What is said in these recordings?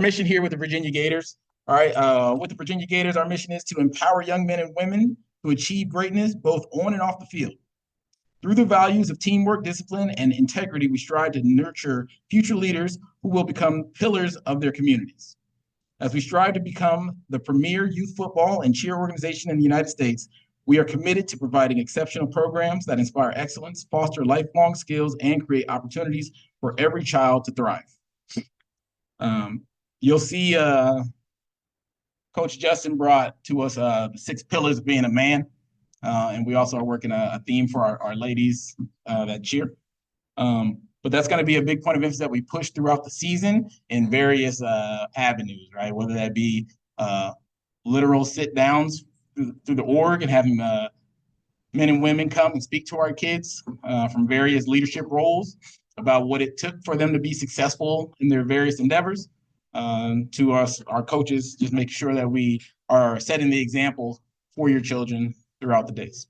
mission here with the Virginia Gators. All right, with the Virginia Gators, our mission is to empower young men and women to achieve greatness both on and off the field. Through the values of teamwork, discipline, and integrity, we strive to nurture future leaders who will become pillars of their communities. As we strive to become the premier youth football and cheer organization in the United States, we are committed to providing exceptional programs that inspire excellence, foster lifelong skills, and create opportunities for every child to thrive. You'll see Coach Justin brought to us the 6 pillars of being a man. And we also are working a theme for our ladies that cheer. But that's going to be a big point of emphasis that we push throughout the season in various avenues, right? Whether that be literal sit downs through the org and having men and women come and speak to our kids from various leadership roles about what it took for them to be successful in their various endeavors, to us, our coaches, just making sure that we are setting the example for your children throughout the days.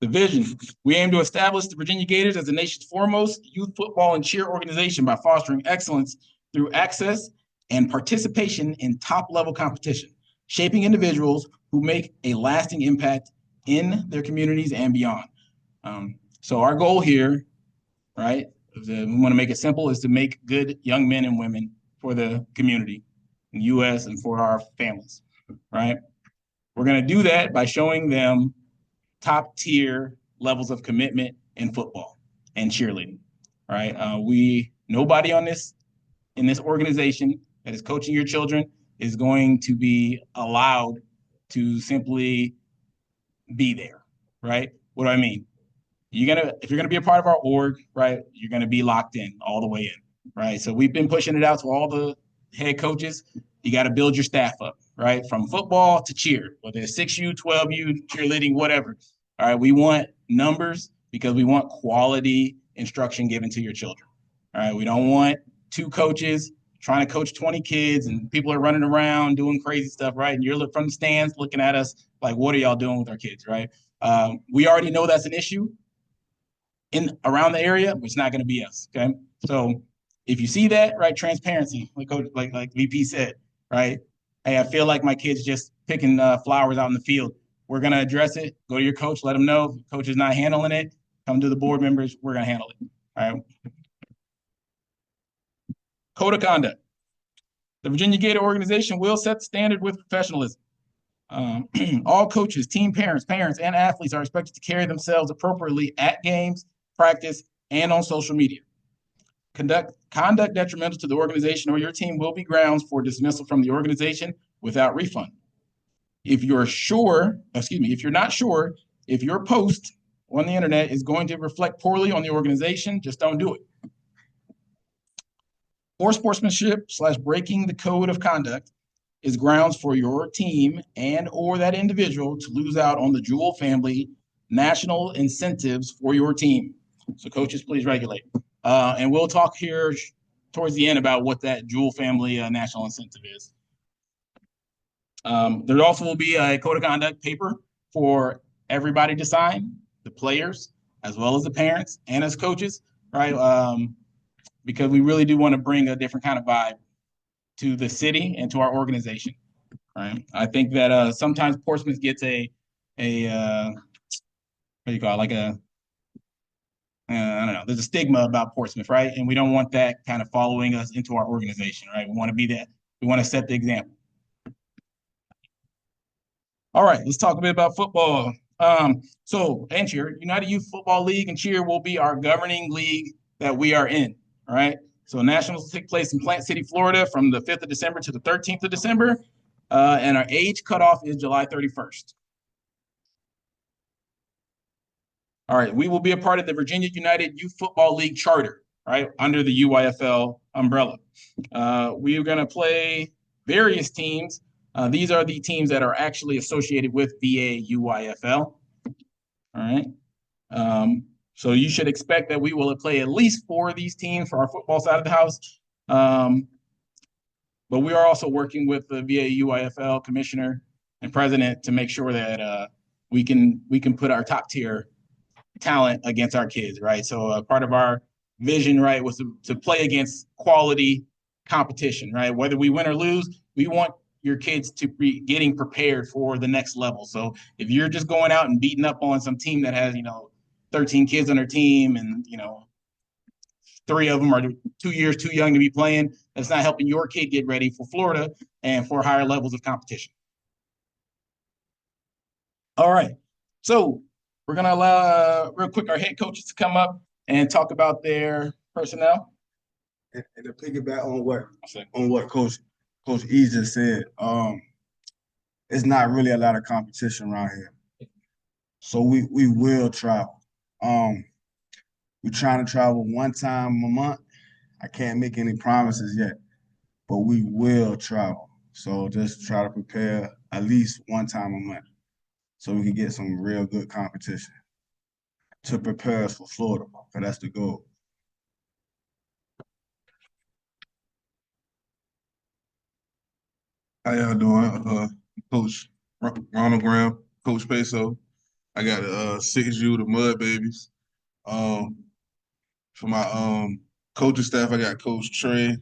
The vision. We aim to establish the Virginia Gators as the nation's foremost youth football and cheer organization by fostering excellence through access and participation in top-level competition, shaping individuals who make a lasting impact in their communities and beyond. So our goal here, right, we want to make it simple, is to make good young men and women for the community in the U.S. and for our families, right? We're going to do that by showing them top-tier levels of commitment in football and cheerleading, right? Nobody in this organization that is coaching your children is going to be allowed to simply be there, right? What do I mean? If you're gonna be a part of our org, right, you're gonna be locked in all the way in, right? So we've been pushing it out to all the head coaches. You got to build your staff up, right, from football to cheer, whether it's 6U, 12U, cheerleading, whatever. All right, we want numbers because we want quality instruction given to your children. All right, we don't want 2 coaches trying to coach 20 kids and people are running around doing crazy stuff, right? And you're from the stands looking at us like, what are y'all doing with our kids, right? We already know that's an issue around the area, but it's not going to be us, okay? So if you see that, right, transparency, like VP said, right? Hey, I feel like my kid's just picking flowers out in the field. We're going to address it. Go to your coach, let them know. If the coach is not handling it, come to the board members. We're going to handle it, all right? Code of conduct. The Virginia Gator organization will set the standard with professionalism. All coaches, team parents, and athletes are expected to carry themselves appropriately at games, practice, and on social media. Conduct detrimental to the organization or your team will be grounds for dismissal from the organization without refund. If you're not sure if your post on the internet is going to reflect poorly on the organization, just don't do it. Poor sportsmanship / breaking the code of conduct is grounds for your team and or that individual to lose out on the Jewel family national incentives for your team. So coaches, please regulate. And we'll talk here towards the end about what that Jewel family national incentive is. There also will be a code of conduct paper for everybody to sign, the players, as well as the parents and as coaches, right? Because we really do want to bring a different kind of vibe to the city and to our organization, right? I think that sometimes Portsmouth gets what do you call it? Like I don't know, there's a stigma about Portsmouth, right? And we don't want that kind of following us into our organization, right? We want to be that. We want to set the example. All right, let's talk a bit about football. So, and cheer, United Youth Football League and cheer will be our governing league that we are in, all right? So nationals will take place in Plant City, Florida from the 5th of December to the 13th of December. And our age cutoff is July 31st. All right, we will be a part of the Virginia United Youth Football League charter, right, under the UYFL umbrella. We are going to play various teams. These are the teams that are actually associated with VA UYFL. All right. So you should expect that we will play at least 4 of these teams for our football side of the house. But we are also working with the VA UYFL commissioner and president to make sure that we can put our top tier talent against our kids, right? So part of our vision, right, was to play against quality competition, right? Whether we win or lose, we want your kids to be getting prepared for the next level. So if you're just going out and beating up on some team that has, 13 kids on their team and, 3 of them are 2 years too young to be playing, that's not helping your kid get ready for Florida and for higher levels of competition. All right. So we're going to allow real quick our head coaches to come up and talk about their personnel. And to piggyback on what Coach E just said, it's not really a lot of competition around here. So we will travel. We're trying to travel one time a month. I can't make any promises yet, but we will travel. So just try to prepare at least one time a month so we can get some real good competition to prepare us for Florida, because that's the goal. How y'all doing? Coach Ronald Graham, Coach Peso. I got 6U, the Mud Babies. For my coaching staff, I got Coach Trey.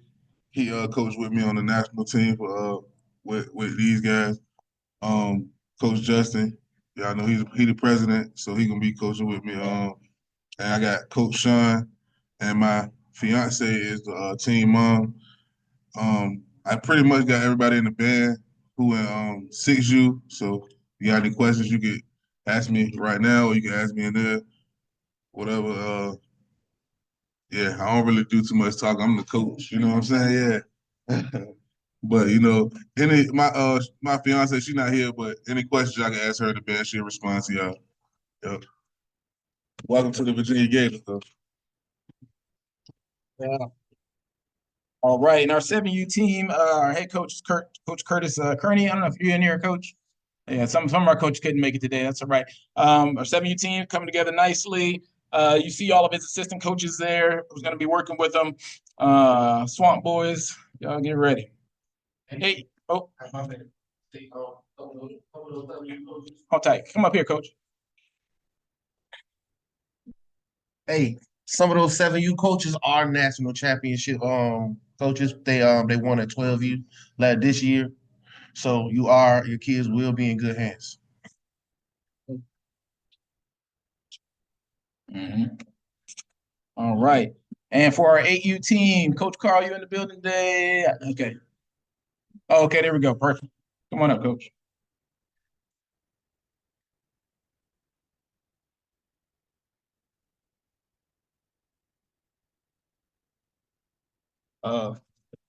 He coached with me on the national team for with these guys. Coach Justin, y'all know he the president, so he gonna be coaching with me. And I got Coach Sean, and my fiance is the team mom. I pretty much got everybody in the band who in 6U. So if you got any questions, you can ask me right now, or you can ask me in there. Whatever. Yeah, I don't really do too much talk. I'm the coach. You know what I'm saying? Yeah. But my fiance, she's not here, but any questions I can ask her in the band, she'll respond to y'all. Yep. Welcome to the Virginia Gators, though. Yeah. All right, and our 7U team, our head coach is Coach Curtis Kearney. I don't know if you're in here, Coach. Yeah, some of our coaches couldn't make it today. That's all right. Our 7U team coming together nicely. You see all of his assistant coaches there who's going to be working with them. Swamp Boys, y'all get ready. Hey, hold tight. Come up here, Coach. Hey, some of those 7U coaches are national championship coaches. They won at 12U this year. So your kids will be in good hands. Mm-hmm. All right. And for our 8U team, Coach Carl, you in the building today? Okay. Oh, okay, there we go. Perfect. Come on up, Coach.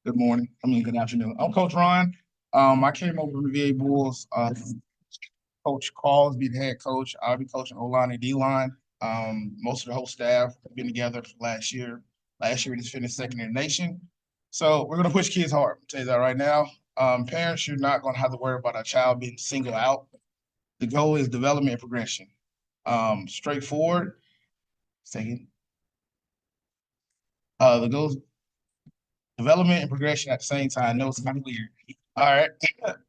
Good morning. Good afternoon. I'm Coach Ron. I came over from the VA Bulls. Coach Carl's be the head coach. I'll be coaching O-line and D-line. Most of the whole staff have been together for last year. Last year we just finished second in the nation. So we're gonna push kids hard. I'll tell you that right now. Parents, you're not gonna have to worry about a child being singled out. The goal is development and progression. Straightforward. Second. The goal is development and progression at the same time. I know it's kind of weird. All right,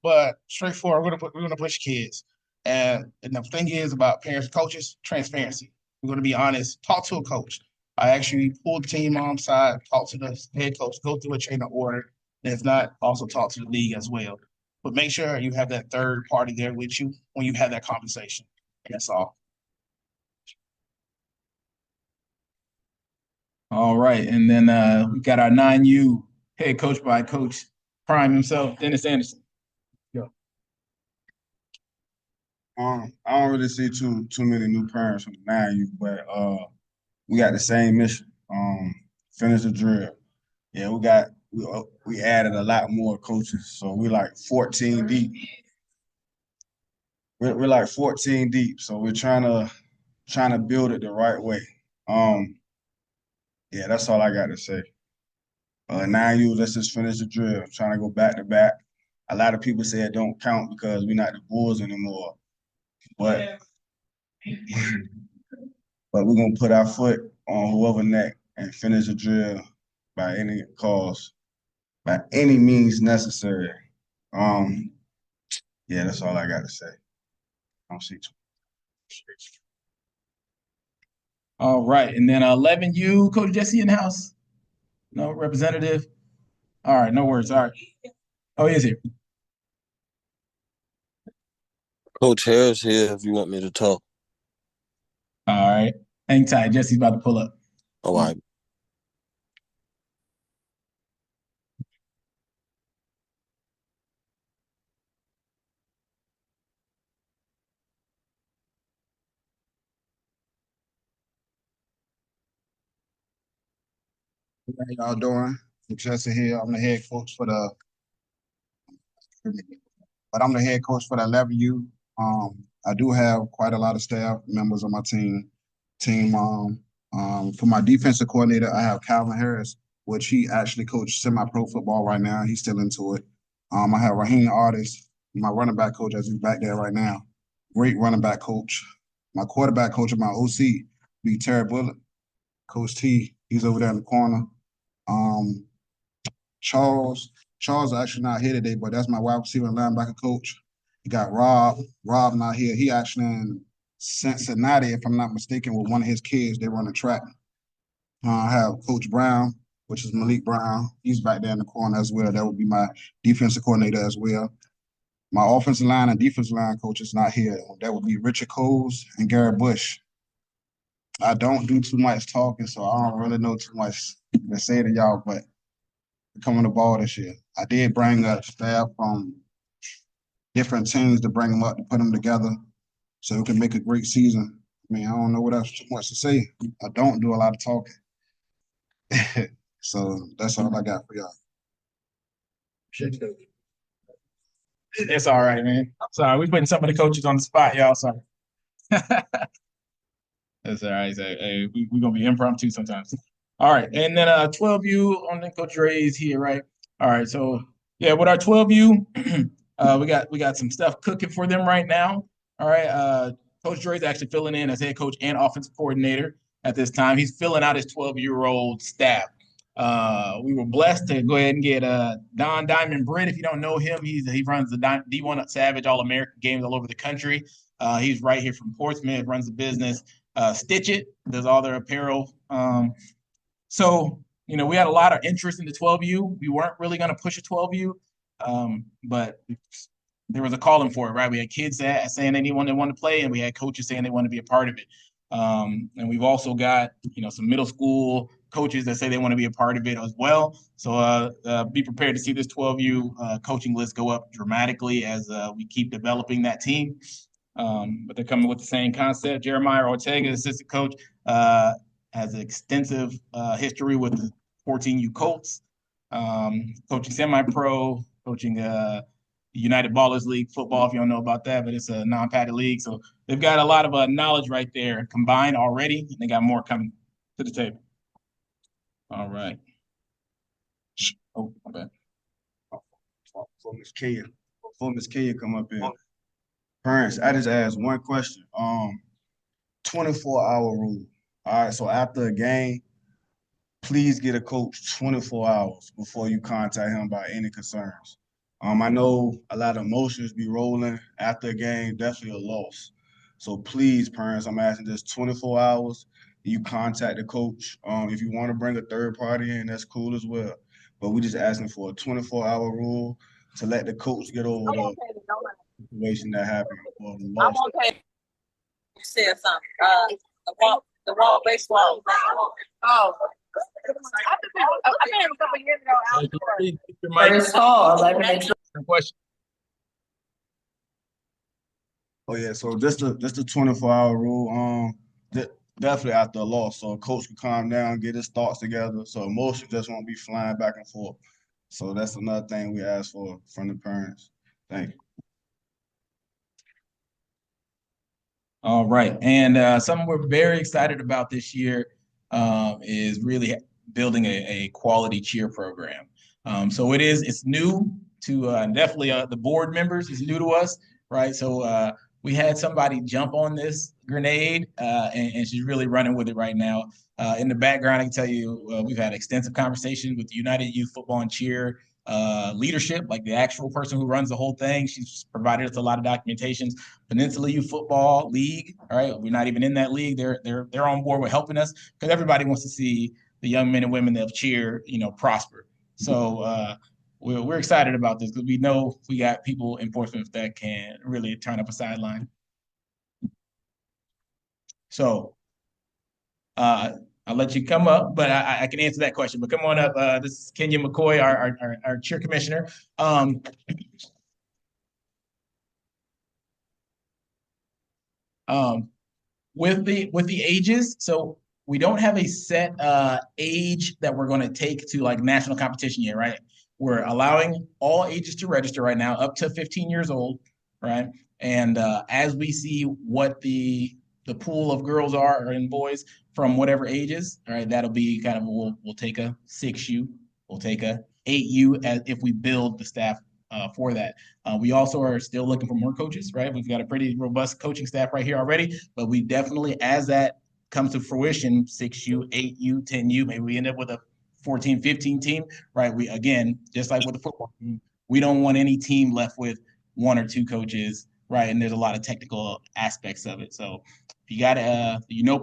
but straightforward. We're gonna push kids, and the thing is about parents and coaches, transparency. We're gonna be honest. Talk to a coach. I actually pulled the team on side, talk to the head coach, go through a training order, and if not, also talk to the league as well. But make sure you have that third party there with you when you have that conversation. That's all. All right, and then we got our 9U head coach by Coach Prime himself, Dennis Anderson. Go. I don't really see too many new parents from the 9U, but we got the same mission. Finish the drill. Yeah, we added a lot more coaches, so we're like 14 deep. We're like 14 deep, so we're trying to build it the right way. Yeah, that's all I got to say. 9U, let's just finish the drill. Trying to go back to back. A lot of people say it don't count because we're not the Bulls anymore, but we're gonna put our foot on whoever neck and finish the drill by any cause, by any means necessary. Yeah, that's all I got to say. I don't see too. All right, and then 11U, Coach Jesse in the house. No representative. All right, no worries. All right. Oh, he is here. Coach Harris here if you want me to talk. All right. Hang tight. Jesse's about to pull up. All right. How y'all doing? I'm Jesse here. I'm the head coach for the, but I'm the head coach for the 11U. I do have quite a lot of staff members on my team. For my defensive coordinator, I have Calvin Harris, which he actually coaches semi-pro football right now. He's still into it. I have Raheem Artist, my running back coach, as he's back there right now. Great running back coach. My quarterback coach and my OC, Big Terry Bullock. Coach T, he's over there in the corner. Charles is actually not here today, but that's my wide receiver and linebacker coach. You got Rob. Rob not here. He actually in Cincinnati, if I'm not mistaken, with one of his kids. They run a track. I have Coach Brown, which is Malik Brown. He's back there in the corner as well. That would be my defensive coordinator as well. My offensive line and defensive line coach is not here. That would be Richard Coles and Garrett Bush. I don't do too much talking, so I don't really know too much to say to y'all, but coming the ball this year. I did bring a staff from different teams to bring them up to put them together so we can make a great season. I mean, I don't know what else too much to say. I don't do a lot of talking. So that's all I got for y'all. It's all right, man. Sorry, we putting some of the coaches on the spot, y'all. Sorry. That's all right. Hey, we're gonna be impromptu sometimes. All right, and then 12U on the Coach Ray's here, right? All right, so yeah, with our 12U, we got some stuff cooking for them right now. All right, Coach Dre's actually filling in as head coach and offensive coordinator at this time. He's filling out his 12-year-old staff. We were blessed to go ahead and get Don Diamond Britt. If you don't know him, he runs the D1 Savage All-American games all over the country. He's right here from Portsmouth, runs the business. Stitch It does all their apparel. So, you know, we had a lot of interest in the 12U. We weren't really going to push a 12U, but there was a calling for it, right? We had kids saying they wanted to play, and we had coaches saying they want to be a part of it. And we've also got, you know, some middle school coaches that say they want to be a part of it as well. So be prepared to see this 12U coaching list go up dramatically as we keep developing that team. But they're coming with the same concept. Jeremiah Ortega, assistant coach, has an extensive history with the 14U Colts, coaching semi-pro, coaching United Ballers League football, if you don't know about that, but it's a non-padded league. So they've got a lot of knowledge right there combined already, and they got more coming to the table. All right. Oh, my bad. Before Miss Kenya come up in. Parents, I just asked one question. 24-hour rule. All right, so after a game, please get a coach 24 hours before you contact him about any concerns. I know a lot of emotions be rolling after a game, definitely a loss. So please, parents, I'm asking just 24 hours. You contact the coach. If you want to bring a third party in, that's cool as well. But we're just asking for a 24-hour rule to let the coach get over the situation that happened. I'm okay. You said something. The wall baseball thing. Oh. I think a couple years ago. First call. Question. Oh yeah, so just the 24-hour rule. Definitely after a loss, so a coach can calm down, get his thoughts together, so emotions just won't be flying back and forth. So that's another thing we ask for from the parents. Thank you. All right, and something we're very excited about this year is really building a quality cheer program. So it's new to definitely the board members is new to us, right? So we had somebody jump on this grenade, and she's really running with it right now. In the background, I can tell you we've had extensive conversations with the United Youth Football and Cheer leadership, like the actual person who runs the whole thing. She's provided us a lot of documentations. Peninsula Youth Football League, all right, we're not even in that league. They're on board with helping us because everybody wants to see the young men and women that cheer, prosper. So we're excited about this because we know we got people in Portsmouth that can really turn up a sideline. So I'll let you come up, but I can answer that question. But come on up. This is Kenya McCoy, our cheer commissioner. With the ages, so we don't have a set age that we're going to take to like national competition yet, right? We're allowing all ages to register right now, up to 15 years old, right? And as we see what the pool of girls are and boys from whatever ages, all right, that'll be kind of we'll take a 6U, we'll take a 8U as if we build the staff for that. We also are still looking for more coaches, right? We've got a pretty robust coaching staff right here already, but we definitely, as that comes to fruition, 6U, 8U, 10U, maybe we end up with a 14, 15 team, right? We, again, just like with the football team, we don't want any team left with one or two coaches, right? And there's a lot of technical aspects of it. So if you got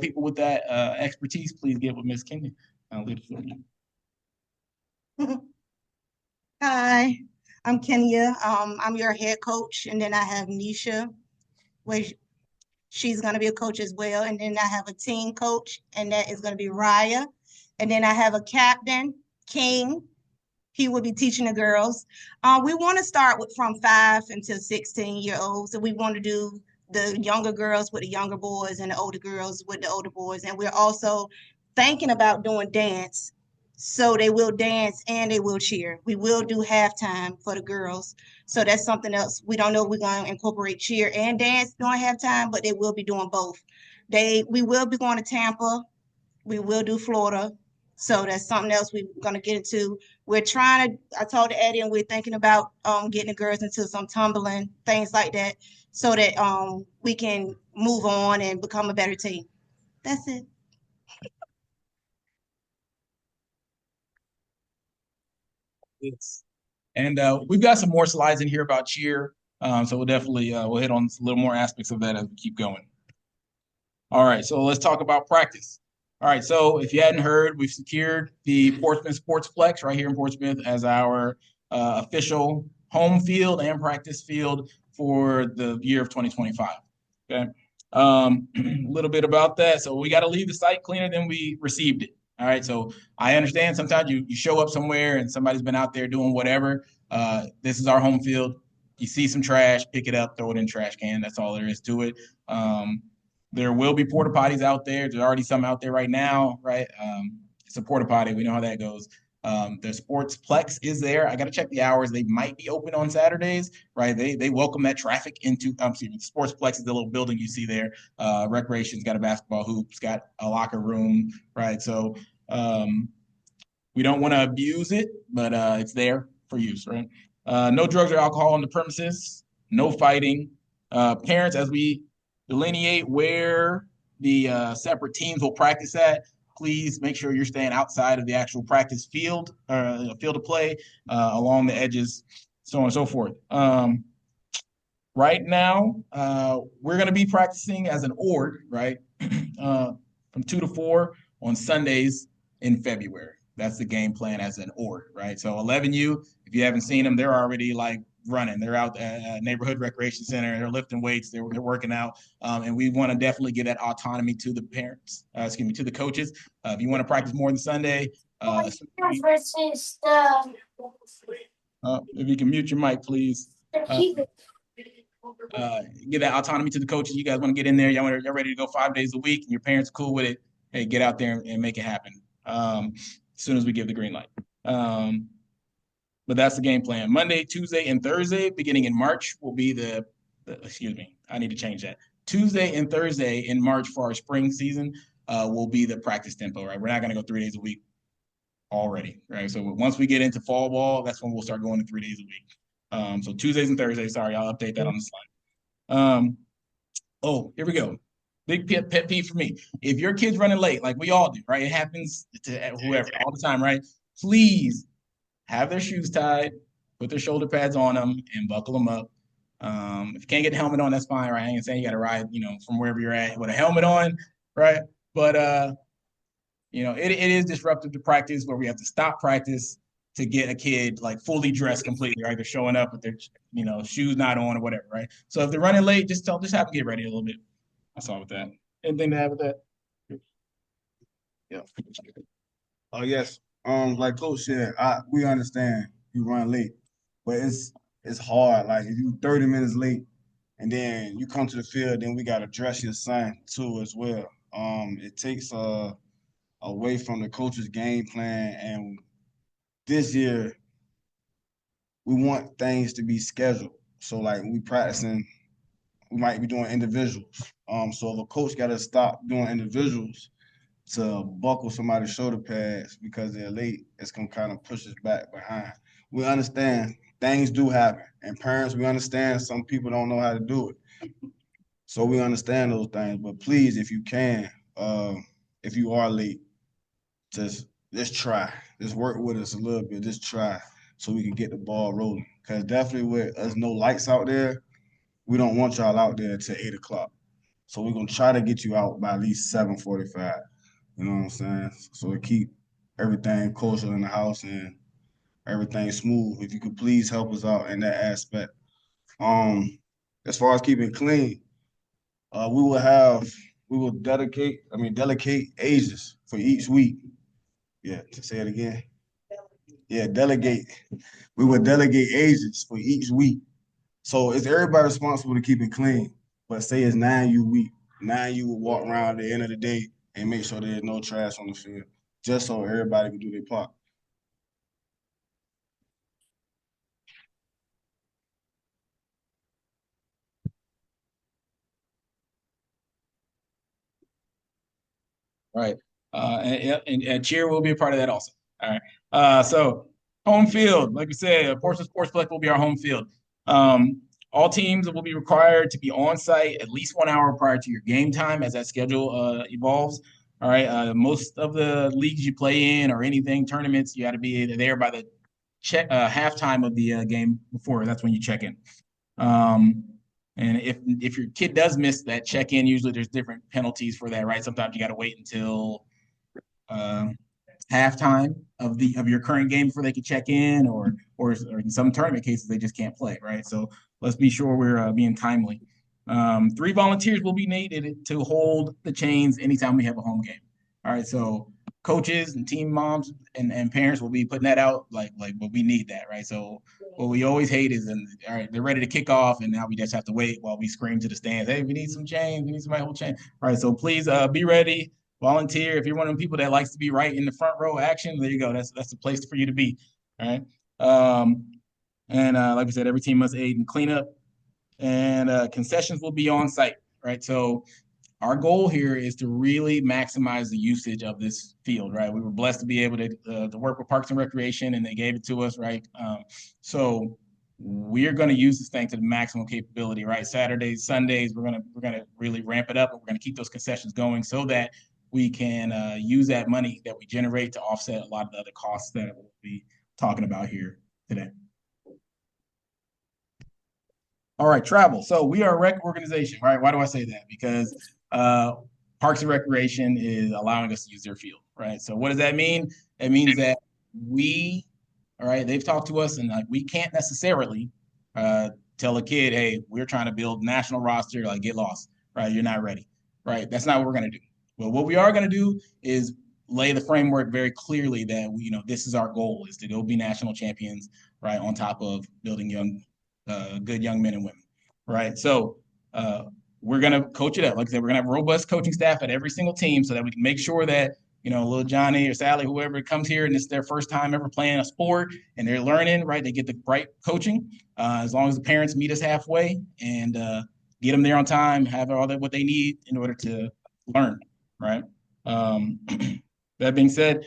people with that expertise, please get with Ms. Kenya. I'll leave it for you. Hi, I'm Kenya. I'm your head coach, and then I have Nisha, where she's going to be a coach as well. And then I have a team coach, and that is going to be Raya. And then I have a captain, King. He will be teaching the girls. We want to start from 5 until 16-year-olds. So we want to do the younger girls with the younger boys and the older girls with the older boys. And we're also thinking about doing dance. So they will dance and they will cheer. We will do halftime for the girls. So that's something else. We don't know if we're going to incorporate cheer and dance during halftime, but they will be doing both. We will be going to Tampa. We will do Florida. So that's something else we're going to get into. I told Eddie, and we're thinking about getting the girls into some tumbling, things like that, so that we can move on and become a better team. That's it. Yes. And we've got some more slides in here about cheer. So we'll definitely we'll hit on a little more aspects of that as we keep going. All right, so let's talk about practice. All right, so if you hadn't heard, we've secured the Portsmouth Sportsplex right here in Portsmouth as our official home field and practice field for the year of 2025. Okay, a little bit about that. So we got to leave the site cleaner than we received it. All right, so I understand sometimes you show up somewhere and somebody's been out there doing whatever. This is our home field. You see some trash, pick it up, throw it in the trash can. That's all there is to it. There will be porta potties out there. There's already some out there right now, right? It's a porta potty. We know how that goes. The Sportsplex is there. I got to check the hours. They might be open on Saturdays, right? They welcome that traffic into, the Sportsplex is the little building you see there. Recreation's got a basketball hoop. It's got a locker room, right? So we don't want to abuse it, but it's there for use, right? No drugs or alcohol on the premises. No fighting. Parents, as we delineate where the separate teams will practice at, please make sure you're staying outside of the actual practice field, field of play, along the edges, so on and so forth. Right now, we're going to be practicing as an org, right, from 2 to 4 on Sundays in February. That's the game plan as an org, right? So 11U, if you haven't seen them, they're already like running. They're out at neighborhood recreation center. They're lifting weights. They're working out. And we want to definitely give that autonomy to the parents, to the coaches. If you want to practice more than Sunday, if you can mute your mic, please. Give that autonomy to the coaches. You guys want to get in there. You're ready to go 5 days a week and your parents are cool with it. Hey, get out there and make it happen as soon as we give the green light. But that's the game plan. Monday, Tuesday, and Thursday, beginning in March, will be I need to change that. Tuesday and Thursday in March for our spring season will be the practice tempo, right? We're not going to go 3 days a week already, right? So once we get into fall ball, that's when we'll start going to 3 days a week. So Tuesdays and Thursdays, sorry, I'll update that on the slide. Here we go. Big pet peeve for me. If your kid's running late, like we all do, right? It happens to whoever all the time, right? Please have their shoes tied, put their shoulder pads on them, and buckle them up. If you can't get the helmet on, that's fine, right? I ain't saying you got to ride, from wherever you're at with a helmet on, right? But it is disruptive to practice where we have to stop practice to get a kid like fully dressed completely, right? They're showing up with their, shoes not on or whatever, right? So if they're running late, just have them get ready a little bit. That's all with that. Anything to add with that? Yeah. Oh yes. Like Coach said, we understand you run late, but it's hard. Like if you 30 minutes late and then you come to the field, then we gotta dress your son too as well. It takes away from the coach's game plan, and this year we want things to be scheduled. So like we practicing, we might be doing individuals. So if a coach gotta stop doing individuals to buckle somebody's shoulder pads because they're late, it's gonna kind of push us back behind. We understand things do happen, and parents, we understand some people don't know how to do it. So we understand those things, but please, if you can, if you are late, just try. Just work with us a little bit. Just try so we can get the ball rolling. Because definitely with us no lights out there, we don't want y'all out there till 8 o'clock. So we're gonna try to get you out by at least 7:45. You know what I'm saying? So to keep everything kosher in the house and everything smooth. If you could please help us out in that aspect. As far as keeping clean, we will delegate ages for each week. Yeah, to say it again. Yeah, delegate. We will delegate ages for each week. So is everybody responsible to keep it clean? But say it's 9U week. 9U will walk around at the end of the day and make sure there's no trash on the field, just so everybody can do their part. Right. And cheer will be a part of that also. All right. So home field, like we said, Portsmouth Sportsplex will be our home field. All teams will be required to be on site at least 1 hour prior to your game time as that schedule evolves. All right. Most of the leagues you play in or anything, tournaments, you got to be there by the halftime of the game before. That's when you check in. And if your kid does miss that check-in, usually there's different penalties for that, right? Sometimes you got to wait until halftime of your current game before they can check in, or in some tournament cases they just can't play, right? So let's be sure we're being timely. 3 volunteers will be needed to hold the chains anytime we have a home game. All right, so coaches and team moms and parents will be putting that out like but we need that, right? So what we always hate is, all right, they're ready to kick off, and now we just have to wait while we scream to the stands, hey, we need some chains, we need somebody to hold chain. All right, so please be ready, volunteer. If you're one of the people that likes to be right in the front row action, there you go. That's the place for you to be. All right. Like I said, every team must aid in cleanup, and concessions will be on site, right? So our goal here is to really maximize the usage of this field, right? We were blessed to be able to work with Parks and Recreation, and they gave it to us, right? So we're going to use this thing to the maximum capability, right? Saturdays, Sundays, we're gonna really ramp it up, and we're going to keep those concessions going so that we can use that money that we generate to offset a lot of the other costs that we'll be talking about here today. All right, travel. So we are a rec organization, right? Why do I say that? Because Parks and Recreation is allowing us to use their field, right? So what does that mean? It means that they've talked to us, and like we can't necessarily tell a kid, hey, we're trying to build national roster, like get lost, right? You're not ready, right? That's not what we're gonna do. But what we are gonna do is lay the framework very clearly that this is our goal, is to go be national champions, right? On top of building good young men and women, right? So we're going to coach it up. Like I said, we're going to have a robust coaching staff at every single team so that we can make sure that, little Johnny or Sally, whoever comes here and it's their first time ever playing a sport and they're learning, right? They get the right coaching as long as the parents meet us halfway and get them there on time, have all that what they need in order to learn, right? That being said,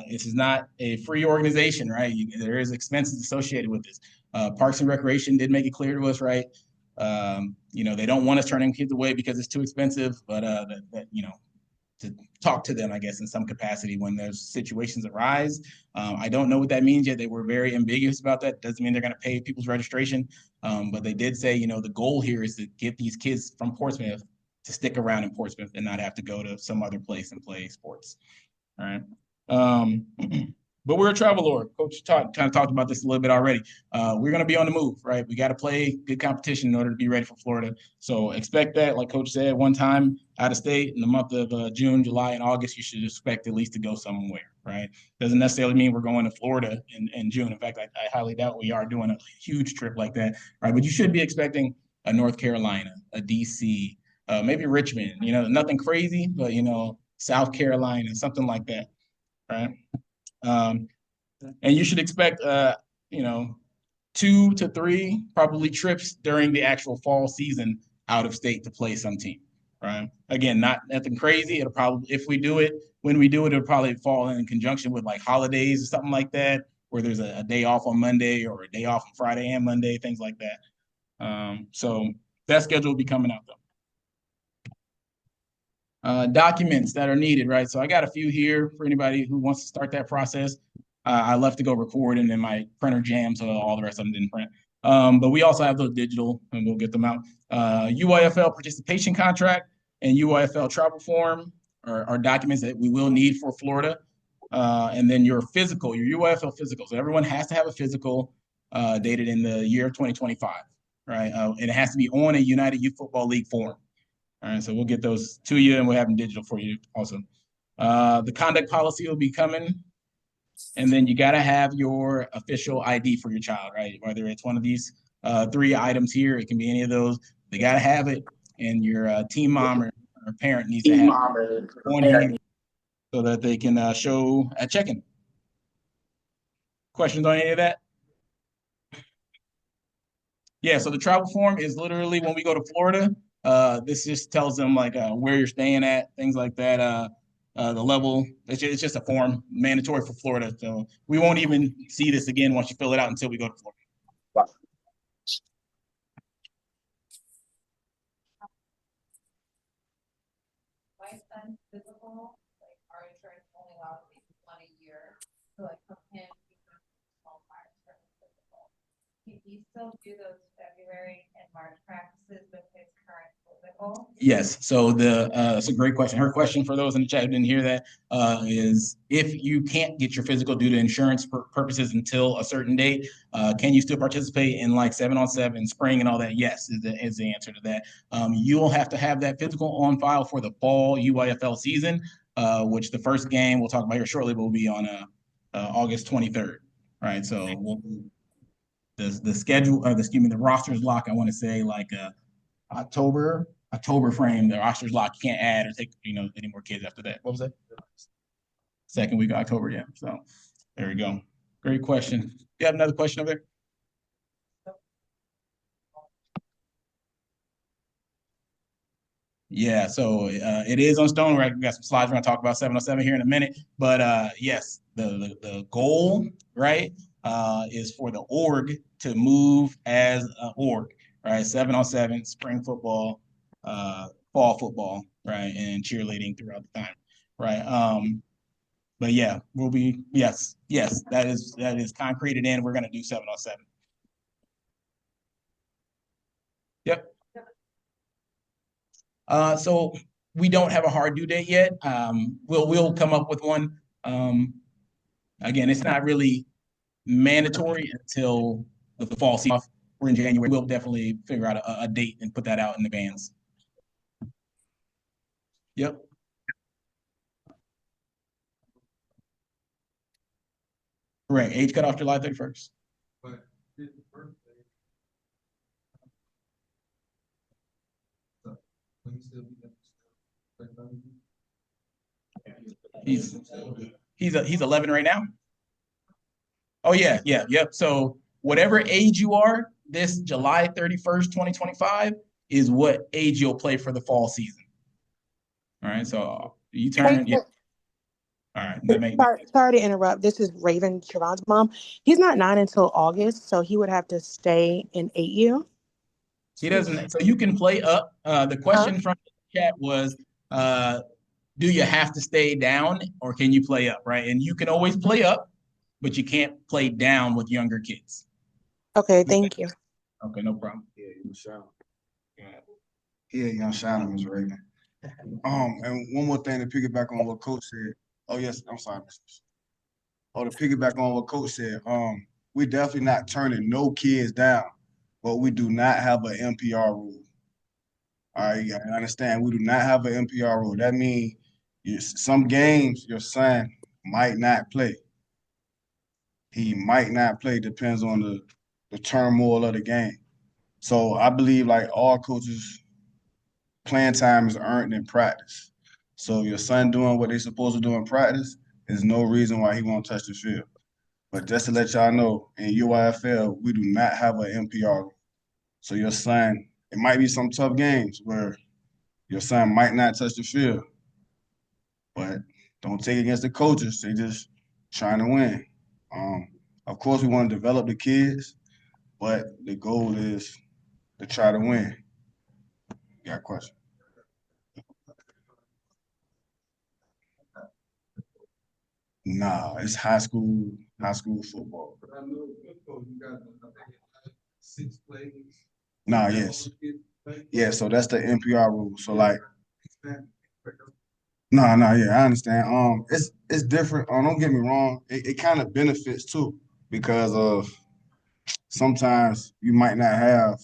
this is not a free organization, right? There is expenses associated with this. Parks and Recreation did make it clear to us, right? They don't want us turning kids away because it's too expensive, but talk to them, I guess, in some capacity when those situations arise. I don't know what that means yet. They were very ambiguous about that. Doesn't mean they're going to pay people's registration, but they did say, the goal here is to get these kids from Portsmouth to stick around in Portsmouth and not have to go to some other place and play sports. All right. But we're a travel lord. Coach kind of talked about this a little bit already. We're going to be on the move, right? We got to play good competition in order to be ready for Florida. So expect that, like Coach said, one time out of state in the month of June, July, and August, you should expect at least to go somewhere, right? Doesn't necessarily mean we're going to Florida in June. In fact, I highly doubt we are doing a huge trip like that, right? But you should be expecting a North Carolina, a DC, maybe Richmond, nothing crazy, but, South Carolina, something like that, right? And you should expect, 2 to 3 probably trips during the actual fall season out of state to play some team, right? Again, nothing crazy. It'll probably, if we do it, when we do it, it'll probably fall in conjunction with like holidays or something like that, where there's a day off on Monday or a day off on Friday and Monday, things like that. So that schedule will be coming out though. Documents that are needed, right? So I got a few here for anybody who wants to start that process. I left to go record and then my printer jammed, so all the rest of them didn't print. But we also have those digital and we'll get them out. UIFL participation contract and UIFL travel form are documents that we will need for Florida. And then your physical, your UIFL physical. So everyone has to have a physical dated in the year of 2025, right? And it has to be on a United Youth Football League form. All right, so we'll get those to you and we'll have them digital for you also. The conduct policy will be coming. And then you got to have your official ID for your child, right? Whether it's one of these 3 items here, it can be any of those. They got to have it. And your team mom or parent needs to have it on hand so that they can show at check-in. Questions on any of that? Yeah, so the travel form is literally when we go to Florida, this just tells them like where you're staying at, things like that. The level, it's just a form, mandatory for Florida. So we won't even see this again once you fill it out until we go to Florida. Wow. My son's physical, like our insurance only allows me 1 a year. So like from him, he's going to qualify for physical. Can he still do those February and March practices with his current physical? Yes. So it's a great question. Her question for those in the chat who didn't hear that is if you can't get your physical due to insurance purposes until a certain date, can you still participate in like 7-on-7 spring and all that? Yes, is the answer to that. You'll have to have that physical on file for the fall UIFL season, which the first game we'll talk about here shortly will be on August 23rd. Right. So the schedule, the rosters lock, I want to say like October frame. The rosters lock. You can't add or take any more kids after that. What was that? Second week of October. Yeah. So there we go. Great question. You have another question over there? Yeah, so it is on stone. Right, we got some slides we're gonna talk about 7-on-7 here in a minute. But yes, the goal, right, is for the org to move as an org, right? 7-on-7, spring football, fall football, right, and cheerleading throughout the time, right? But yeah, we'll be yes, that is concreted in. We're gonna do 7-on-7. Yep. So we don't have a hard due date yet. We'll come up with one. Again, it's not really mandatory until the fall season. We're in January. We'll definitely figure out a date and put that out in the bands. Yep. Correct. Age cutoff July 31st. But he's 11 right now. Oh yeah, yep. So whatever age you are, this July 31st, 2025 is what age you'll play for the fall season. All right, so you turn. Yeah. All right. Sorry to interrupt. This is Raven, Siobhan's mom. He's not 9 until August, so he would have to stay in 8U. He doesn't. So you can play up. The question from the chat was, do you have to stay down or can you play up, right? And you can always play up, but you can't play down with younger kids. Okay, thank you. Okay, no problem. Yeah, young Shannon. Yeah, young Shannon was Raven. And one more thing to piggyback on what Coach said. Oh yes, I'm sorry, Mr. Oh, to piggyback on what Coach said. We definitely not turning no kids down, but we do not have an MPR rule. All right, you gotta understand, we do not have an MPR rule. That means some games your son might not play. He might not play, depends on the turmoil of the game. So I believe like all coaches, playing time is earned in practice. So your son doing what they're supposed to do in practice, there's no reason why he won't touch the field. But just to let y'all know, in UIFL, we do not have an MPR. So your son, it might be some tough games where your son might not touch the field. But don't take it against the coaches. They just trying to win. Of course, we want to develop the kids, but the goal is to try to win. You got a question? Nah, it's high school football. Nah, yes. Yeah, so that's the NPR rule. So like, yeah, I understand. It's different. Don't get me wrong. It kind of benefits too because of sometimes you might not have.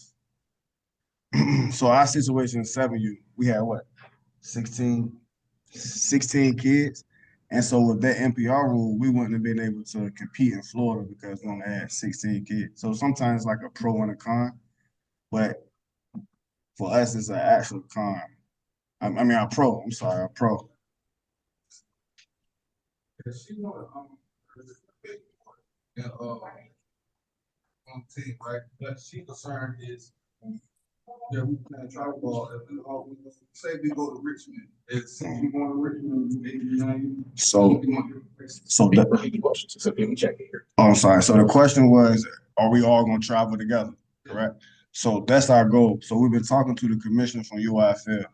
So our situation in 7U, we had what, 16 kids. And so with that NPR rule, we wouldn't have been able to compete in Florida because we only had 16 kids. So sometimes like a pro and a con, but for us, it's an actual con. I mean, a pro. I'm sorry, a pro. On team, right? But she concern is we playing travel ball. Say we go to Richmond. It's we going to Richmond, maybe So I'm sorry. So the question was, are we all going to travel together? Correct. So that's our goal. So we've been talking to the commissioner from UIFL.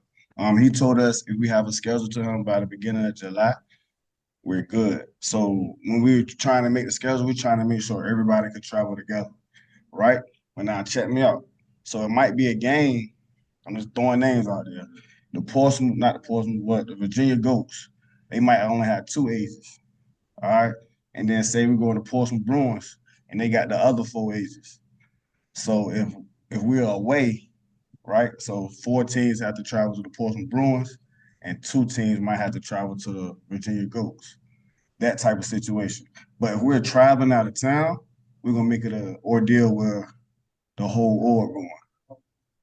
He told us if we have a schedule to him by the beginning of July, we're good. So when we're trying to make the schedule, we're trying to make sure everybody can travel together, right? But now check me out. So it might be a game. I'm just throwing names out there. The Virginia Goats, they might only have 2 ages. All right. And then say we go to Portsmouth Bruins and they got the other 4 ages. So if we're away, right? So 4 teams have to travel to the Portsmouth Bruins and 2 teams might have to travel to the Virginia Goats. That type of situation. But if we're traveling out of town, we're gonna make it an ordeal where the whole org going.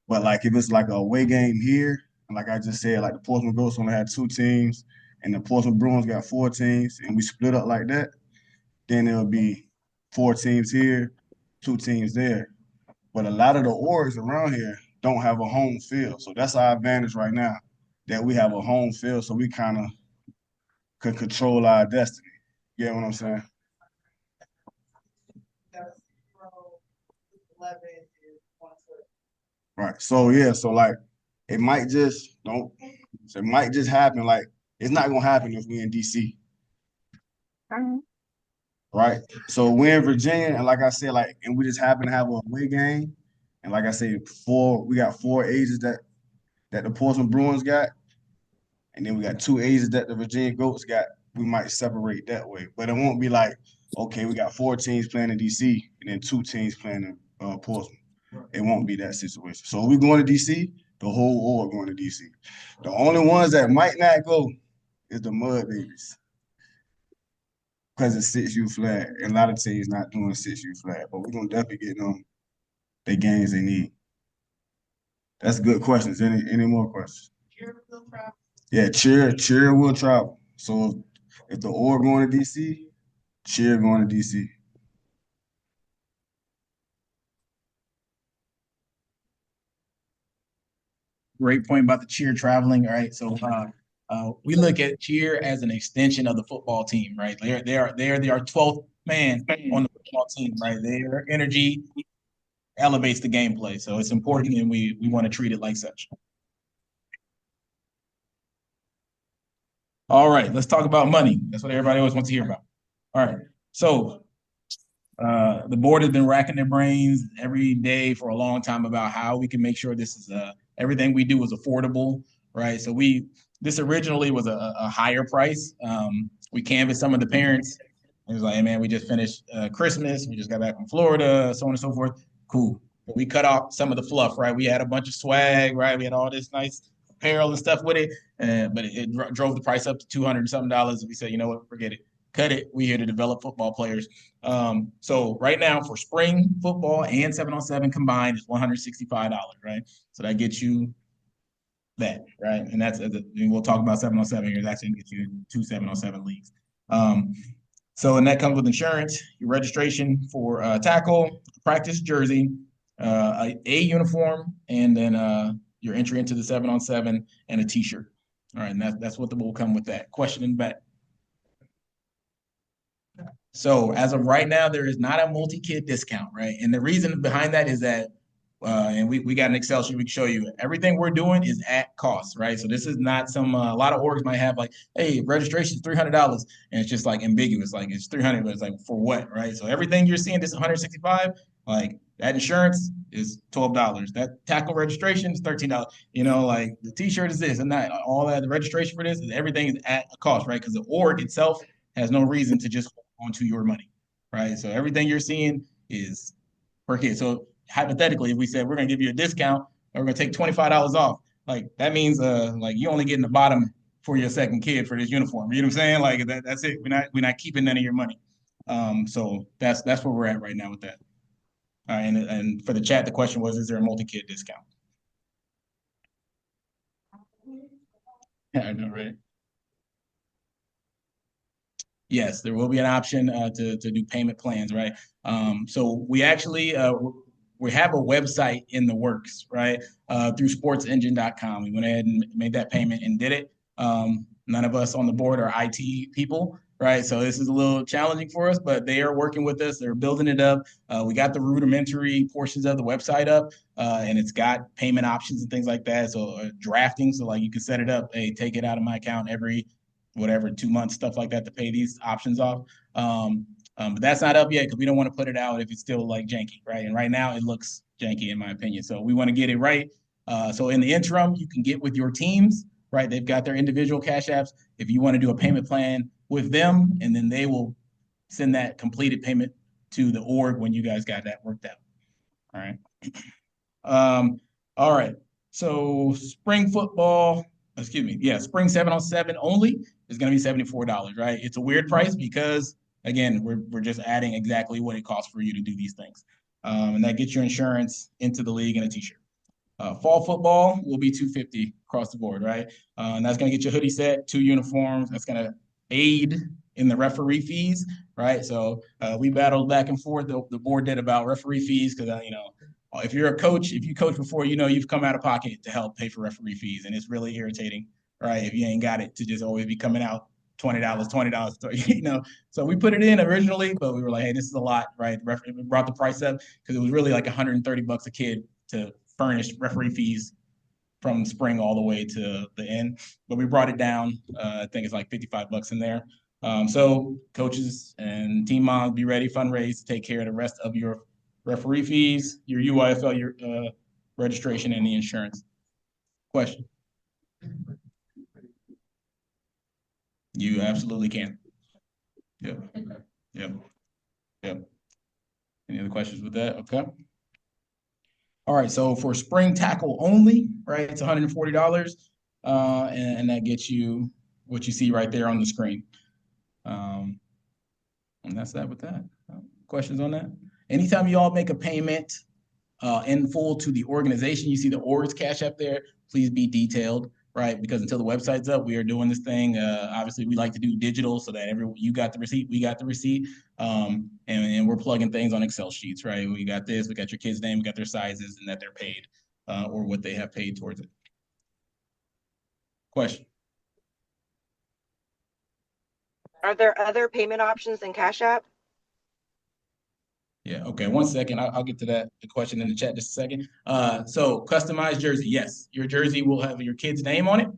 But like if it's like a away game here, and like I just said, like the Portsmouth Goats only had 2 teams, and the Portsmouth Bruins got 4 teams, and we split up like that, then it'll be 4 teams here, 2 teams there. But a lot of the orgs around here don't have a home field. So that's our advantage right now, that we have a home field, so we kind of can control our destiny. You get what I'm saying? Right. So yeah, so like it might just happen. Like it's not gonna happen if we in DC. Right. So we're in Virginia, and like I said, and we just happen to have a away game. And like I said, we got 4 ages that the Portsmouth Bruins got, and then we got 2 ages that the Virginia Goats got. We might separate that way, but it won't be like, okay, we got 4 teams playing in DC and then 2 teams playing in Portsmouth. It won't be that situation. So if we going to DC, the whole org going to DC. The only ones that might not go is the Mud Babies. Because it's 6U flag. And a lot of teams not doing 6U flag. But we're going to definitely get them the games they need. That's good questions. Any more questions? Cheer will travel. Yeah, cheer will travel. So if the org going to DC, cheer going to DC. Great point about the cheer traveling. All right. So we look at cheer as an extension of the football team, right? They are 12th man on the football team, right? Their energy elevates the gameplay. So it's important and we want to treat it like such. All right, let's talk about money. That's what everybody always wants to hear about. All right, so the board has been racking their brains every day for a long time about how we can make sure this is everything we do is affordable, right? So this originally was a higher price. We canvassed some of the parents. It was like, hey man, we just finished Christmas. We just got back from Florida, so on and so forth. Cool. But we cut off some of the fluff, right? We had a bunch of swag, right? We had all this nice apparel and stuff with it, but it drove the price up to $200 and something. We said, you know what, forget it. Cut it. We're here to develop football players. So right now for spring football and 7-on-7 combined is $165, right? So that gets you that, right? And we'll talk about 7-on-7 here. That's going to get you 2 7-on-7 leagues. And that comes with insurance, your registration for tackle, practice jersey, a uniform, and then your entry into the 7-on-7 and a T-shirt. All right, and that's what will come with that. Question in the back. So as of right now, there is not a multi-kid discount, right? And the reason behind that is that, and we got an Excel sheet we can show you, everything we're doing is at cost, right? So this is not some, a lot of orgs might have like, hey, registration is $300, and it's just like ambiguous, like it's 300, but it's like for what, right? So everything you're seeing, this 165, like that insurance is $12. That tackle registration is $13. You know, like the T-shirt is this and that, all that, the registration for this, is everything is at a cost, right? Because the org itself has no reason to just onto your money, right? So everything you're seeing is per kid. So hypothetically, if we said we're gonna give you a discount, or we're gonna take $25 off, like that means like you only getting the bottom for your second kid for this uniform. You know what I'm saying? Like that's it. We're not keeping none of your money. So that's where we're at right now with that. All right, and for the chat, the question was, is there a multi-kid discount? Yeah, I know, right? Yes, there will be an option to do payment plans, right? So we actually we have a website in the works, right? Through sportsengine.com. We went ahead and made that payment and did it. None of us on the board are IT people, right? So this is a little challenging for us, but they are working with us. They're building it up. We got the rudimentary portions of the website up, and it's got payment options and things like that. So drafting, so like you can set it up, hey, take it out of my account every whatever 2 months, stuff like that, to pay these options off. But that's not up yet because we don't want to put it out if it's still like janky, right? And right now it looks janky in my opinion. So we want to get it right. So in the interim, you can get with your teams, right? They've got their individual cash apps. If you want to do a payment plan with them, and then they will send that completed payment to the org when you guys got that worked out. All right. All right. So spring football, spring 7-on-7 only is going to be $74, right? It's a weird price because, again, we're just adding exactly what it costs for you to do these things. And that gets your insurance into the league and a T-shirt. Fall football will be $250 across the board, right? And that's going to get your hoodie set, 2 uniforms. That's going to aid in the referee fees, right? So we battled back and forth. The board did about referee fees because, if you're a coach, if you coach before, you've come out of pocket to help pay for referee fees. And it's really irritating, right? If you ain't got it to just always be coming out $20. So we put it in originally, but we were like, hey, this is a lot, right? We brought the price up because it was really like $130 a kid to furnish referee fees from spring all the way to the end. But we brought it down. I think it's like $55 in there. So coaches and team moms, be ready, fundraise to take care of the rest of your referee fees, your UIFL, your registration, and the insurance. Question? You absolutely can. Yep. Any other questions with that? Okay. All right, so for spring tackle only, right, it's $140, and that gets you what you see right there on the screen. And that's that with that. Questions on that? Anytime you all make a payment in full to the organization, you see the org's cash up there, please be detailed, right? Because until the website's up, we are doing this thing. Obviously, we like to do digital so that you got the receipt, we got the receipt, and we're plugging things on Excel sheets, right? We got this, we got your kid's name, we got their sizes, and that they're paid or what they have paid towards it. Question? Are there other payment options than Cash App? Yeah, okay, 1 second. I'll get to that, the question in the chat just a second. So customized jersey, yes. Your jersey will have your kid's name on it,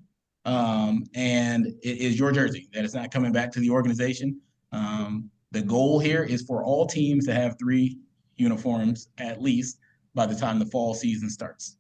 and it is your jersey. That is not coming back to the organization. The goal here is for all teams to have 3 uniforms at least by the time the fall season starts.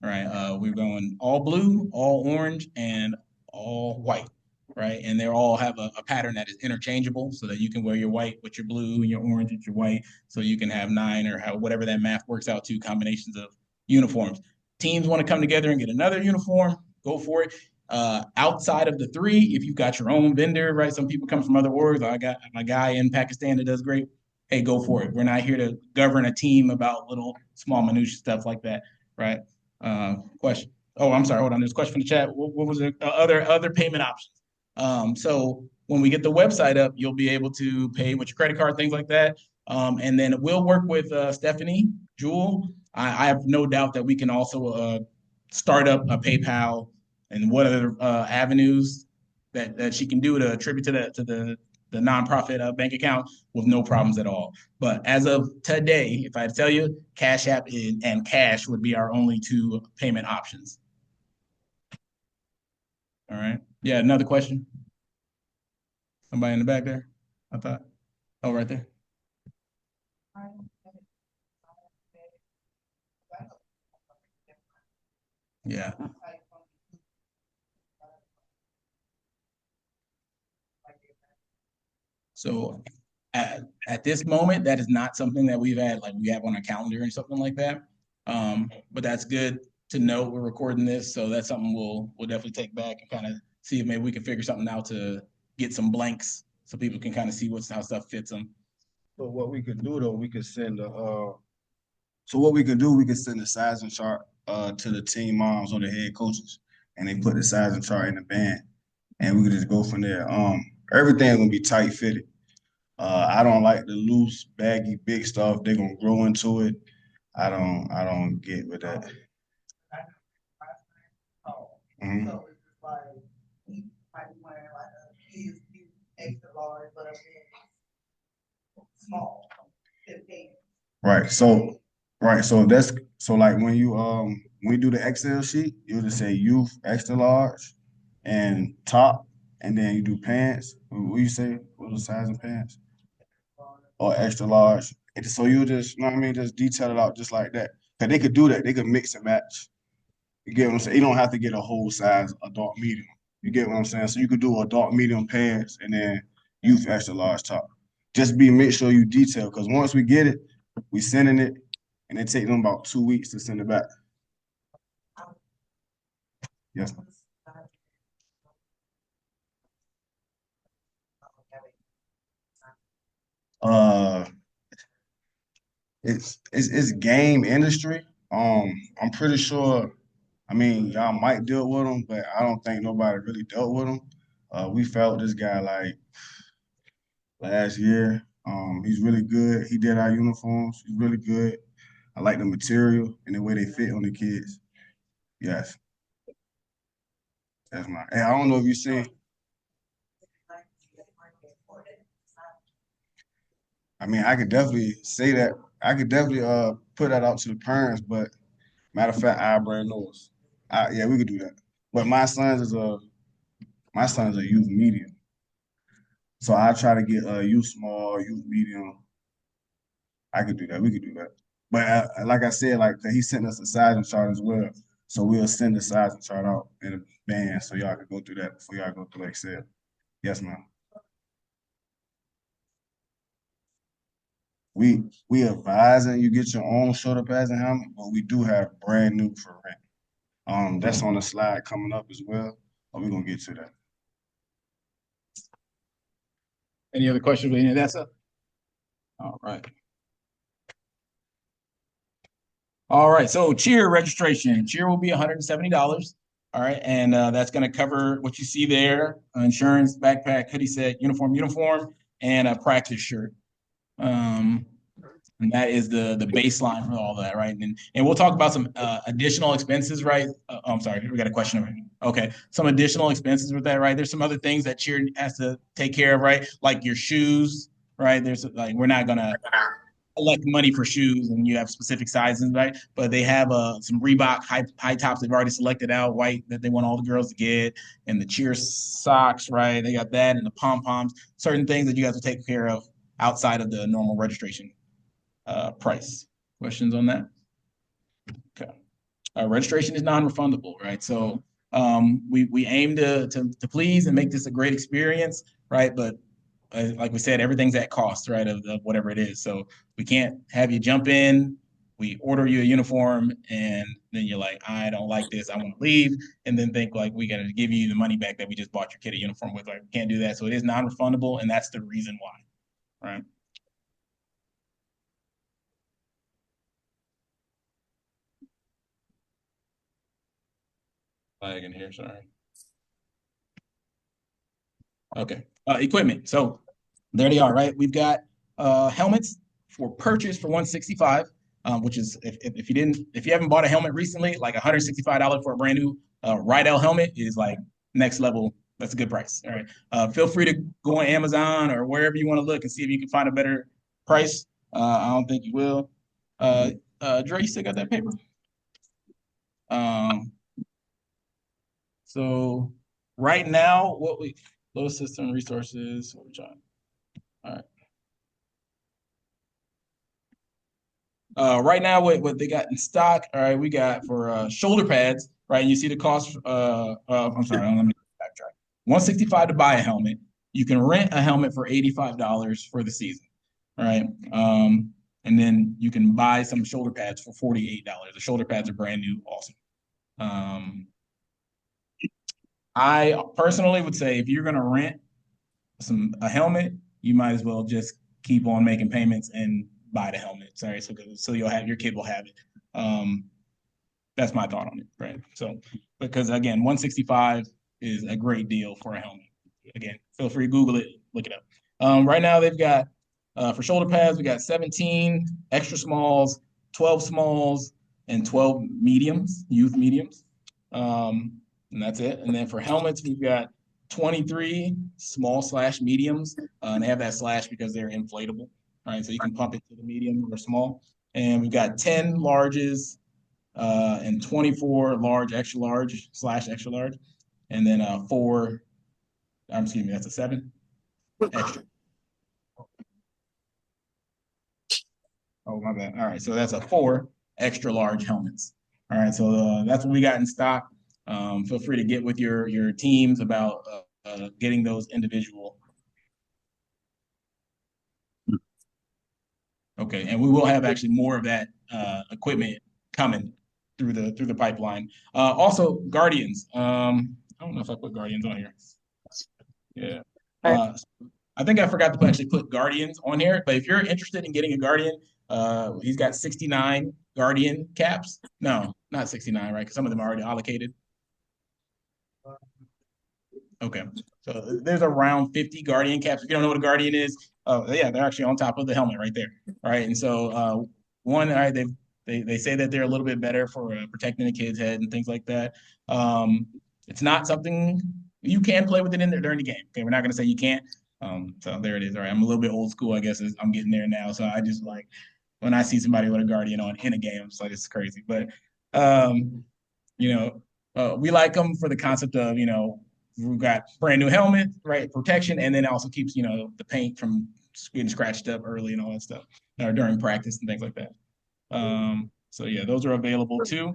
All right, we're going all blue, all orange, and all white, right? And they all have a pattern that is interchangeable so that you can wear your white with your blue and your orange with your white, so you can have 9 or whatever that math works out to combinations of uniforms. Teams want to come together and get another uniform, go for it. Outside of the 3, if you've got your own vendor, right? Some people come from other orgs. I got my guy in Pakistan that does great. Hey, go for it. We're not here to govern a team about little small minutiae stuff like that, right? Question. Oh, I'm sorry. Hold on. There's a question from the chat. What was it? Other payment options. So when we get the website up, you'll be able to pay with your credit card, things like that. And then we'll work with Stephanie Jewel. I have no doubt that we can also start up a PayPal and what other avenues that she can do to attribute to the nonprofit bank account with no problems at all. But as of today, if I had to tell you, Cash App and cash would be our only 2 payment options. All right. Yeah, another question? Somebody in the back there? I thought. Oh, right there. Yeah. So at this moment, that is not something that we have on our calendar and something like that. But that's good to know. We're recording this, so that's something we'll definitely take back and kind of see if maybe we can figure something out to get some blanks so people can kind of see how stuff fits them. So what we could do though, we could send we could send the sizing chart to the team moms or the head coaches, and they put the sizing chart in the band, and we could just go from there. Everything's gonna be tight fitted. I don't like the loose, baggy, big stuff. They're gonna grow into it. I don't get with that. Mm-hmm. So it's just like he might be wearing like a extra large, but a small, 15. Right. So like when you do the Excel sheet, you just say youth extra large and top, and then you do pants. What you say? What was the size of pants? Or extra large. So you just, you know what I mean, just detail it out just like that. Cause they could do that. They could mix and match. You get what I'm saying? You don't have to get a whole size adult medium. You get what I'm saying? So you could do adult medium pants and then youth extra large top. Just make sure you detail, because once we get it, we sending it, and it takes them about 2 weeks to send it back. Yes. It's game industry. I'm pretty sure. I mean, y'all might deal with them, but I don't think nobody really dealt with them. We felt this guy like last year. He's really good. He did our uniforms. He's really good. I like the material and the way they fit on the kids. Yes. That's and I don't know if you see. I mean, I could definitely say that. I could definitely put that out to the parents, but matter of fact, our brand knows. Yeah, we could do that. But my son's is a youth medium. So I try to get a youth small, youth medium. I could do that. We could do that. But like I said, like he sent us a sizing chart as well. So we'll send the sizing chart out in a band so y'all can go through that before y'all go through Excel. Yes, ma'am. We advising you get your own shoulder pads and helmet, but we do have brand new for rent. That's on the slide coming up as well. But we're gonna get to that. Any other questions with any of that stuff? All right. All right, so cheer registration. Cheer will be $170. All right, and that's going to cover what you see there: insurance, backpack, hoodie set, uniform, and a practice shirt. And that is the baseline for all that, right? And we'll talk about some additional expenses, right? I'm sorry, we got a question over here. Okay, some additional expenses with that, right? There's some other things that cheer has to take care of, right? Like your shoes, right? There's like we're not gonna collect money for shoes and you have specific sizes, right? But they have some Reebok high tops they've already selected out, white, that they want all the girls to get, and the cheer socks, right? They got that and the pom-poms, certain things that you guys will take care of outside of the normal registration price. Questions on that? Okay. Registration is non-refundable, right? So we aim to please and make this a great experience, right? But like we said, everything's at cost, right, of whatever it is. So we can't have you jump in, we order you a uniform, and then you're like, I don't like this, I want to leave, and then think like we got to give you the money back that we just bought your kid a uniform with. Like, we can't do that. So it is non-refundable, and that's the reason why, right? Flag in here, sorry. Okay, equipment. So there they are, right? We've got helmets for purchase for $165, which is if you haven't bought a helmet recently, like $165 for a brand new Rydell helmet is like next level. That's a good price. All right. Feel free to go on Amazon or wherever you want to look and see if you can find a better price. I don't think you will. Dre, you still got that paper? So right now, what we low system resources. What we're trying. All right. Right now, what they got in stock, all right, we got for shoulder pads, right? And you see the cost. I'm sorry, let me backtrack. $165 to buy a helmet. You can rent a helmet for $85 for the season, right? And then you can buy some shoulder pads for $48. The shoulder pads are brand new, awesome. I personally would say if you're gonna rent a helmet, you might as well just keep on making payments and buy the helmet. Sorry, so you'll have your kid will have it. That's my thought on it, right? So because again, $165 is a great deal for a helmet. Again, feel free to Google it, look it up. Right now they've got for shoulder pads, we got 17 extra smalls, 12 smalls, and 12 mediums, youth mediums. And that's it. And then for helmets, we've got 23 small/mediums, and they have that slash because they're inflatable, right? So you can pump it to the medium or small. And we've got 10 larges and 24 large, extra large/extra large, and then excuse me, that's a 7 extra. Oh, my bad. All right, so that's a 4 extra large helmets. All right, so that's what we got in stock. Feel free to get with your teams about getting those individual. Okay, and we will have actually more of that equipment coming through the pipeline. Also, Guardians. I don't know if I put Guardians on here. Yeah. I think I forgot to actually put Guardians on here, but if you're interested in getting a Guardian, he's got 69 Guardian caps. No, not 69, right? Because some of them are already allocated. Okay, so there's around 50 Guardian caps. If you don't know what a Guardian is, yeah, they're actually on top of the helmet right there. All right, and so one, all right, they say that they're a little bit better for protecting the kid's head and things like that. It's not something you can play with it in there during the game. Okay, we're not gonna say you can't. So there it is. All right, I'm a little bit old school, I guess. I'm getting there now. So I just like when I see somebody with a Guardian on in a game, I'm just like, it's crazy. But you know, we like them for the concept of, you know, we've got brand new helmet, right? Protection, and then it also keeps, you know, the paint from getting scratched up early and all that stuff, or during practice and things like that. So yeah, those are available too.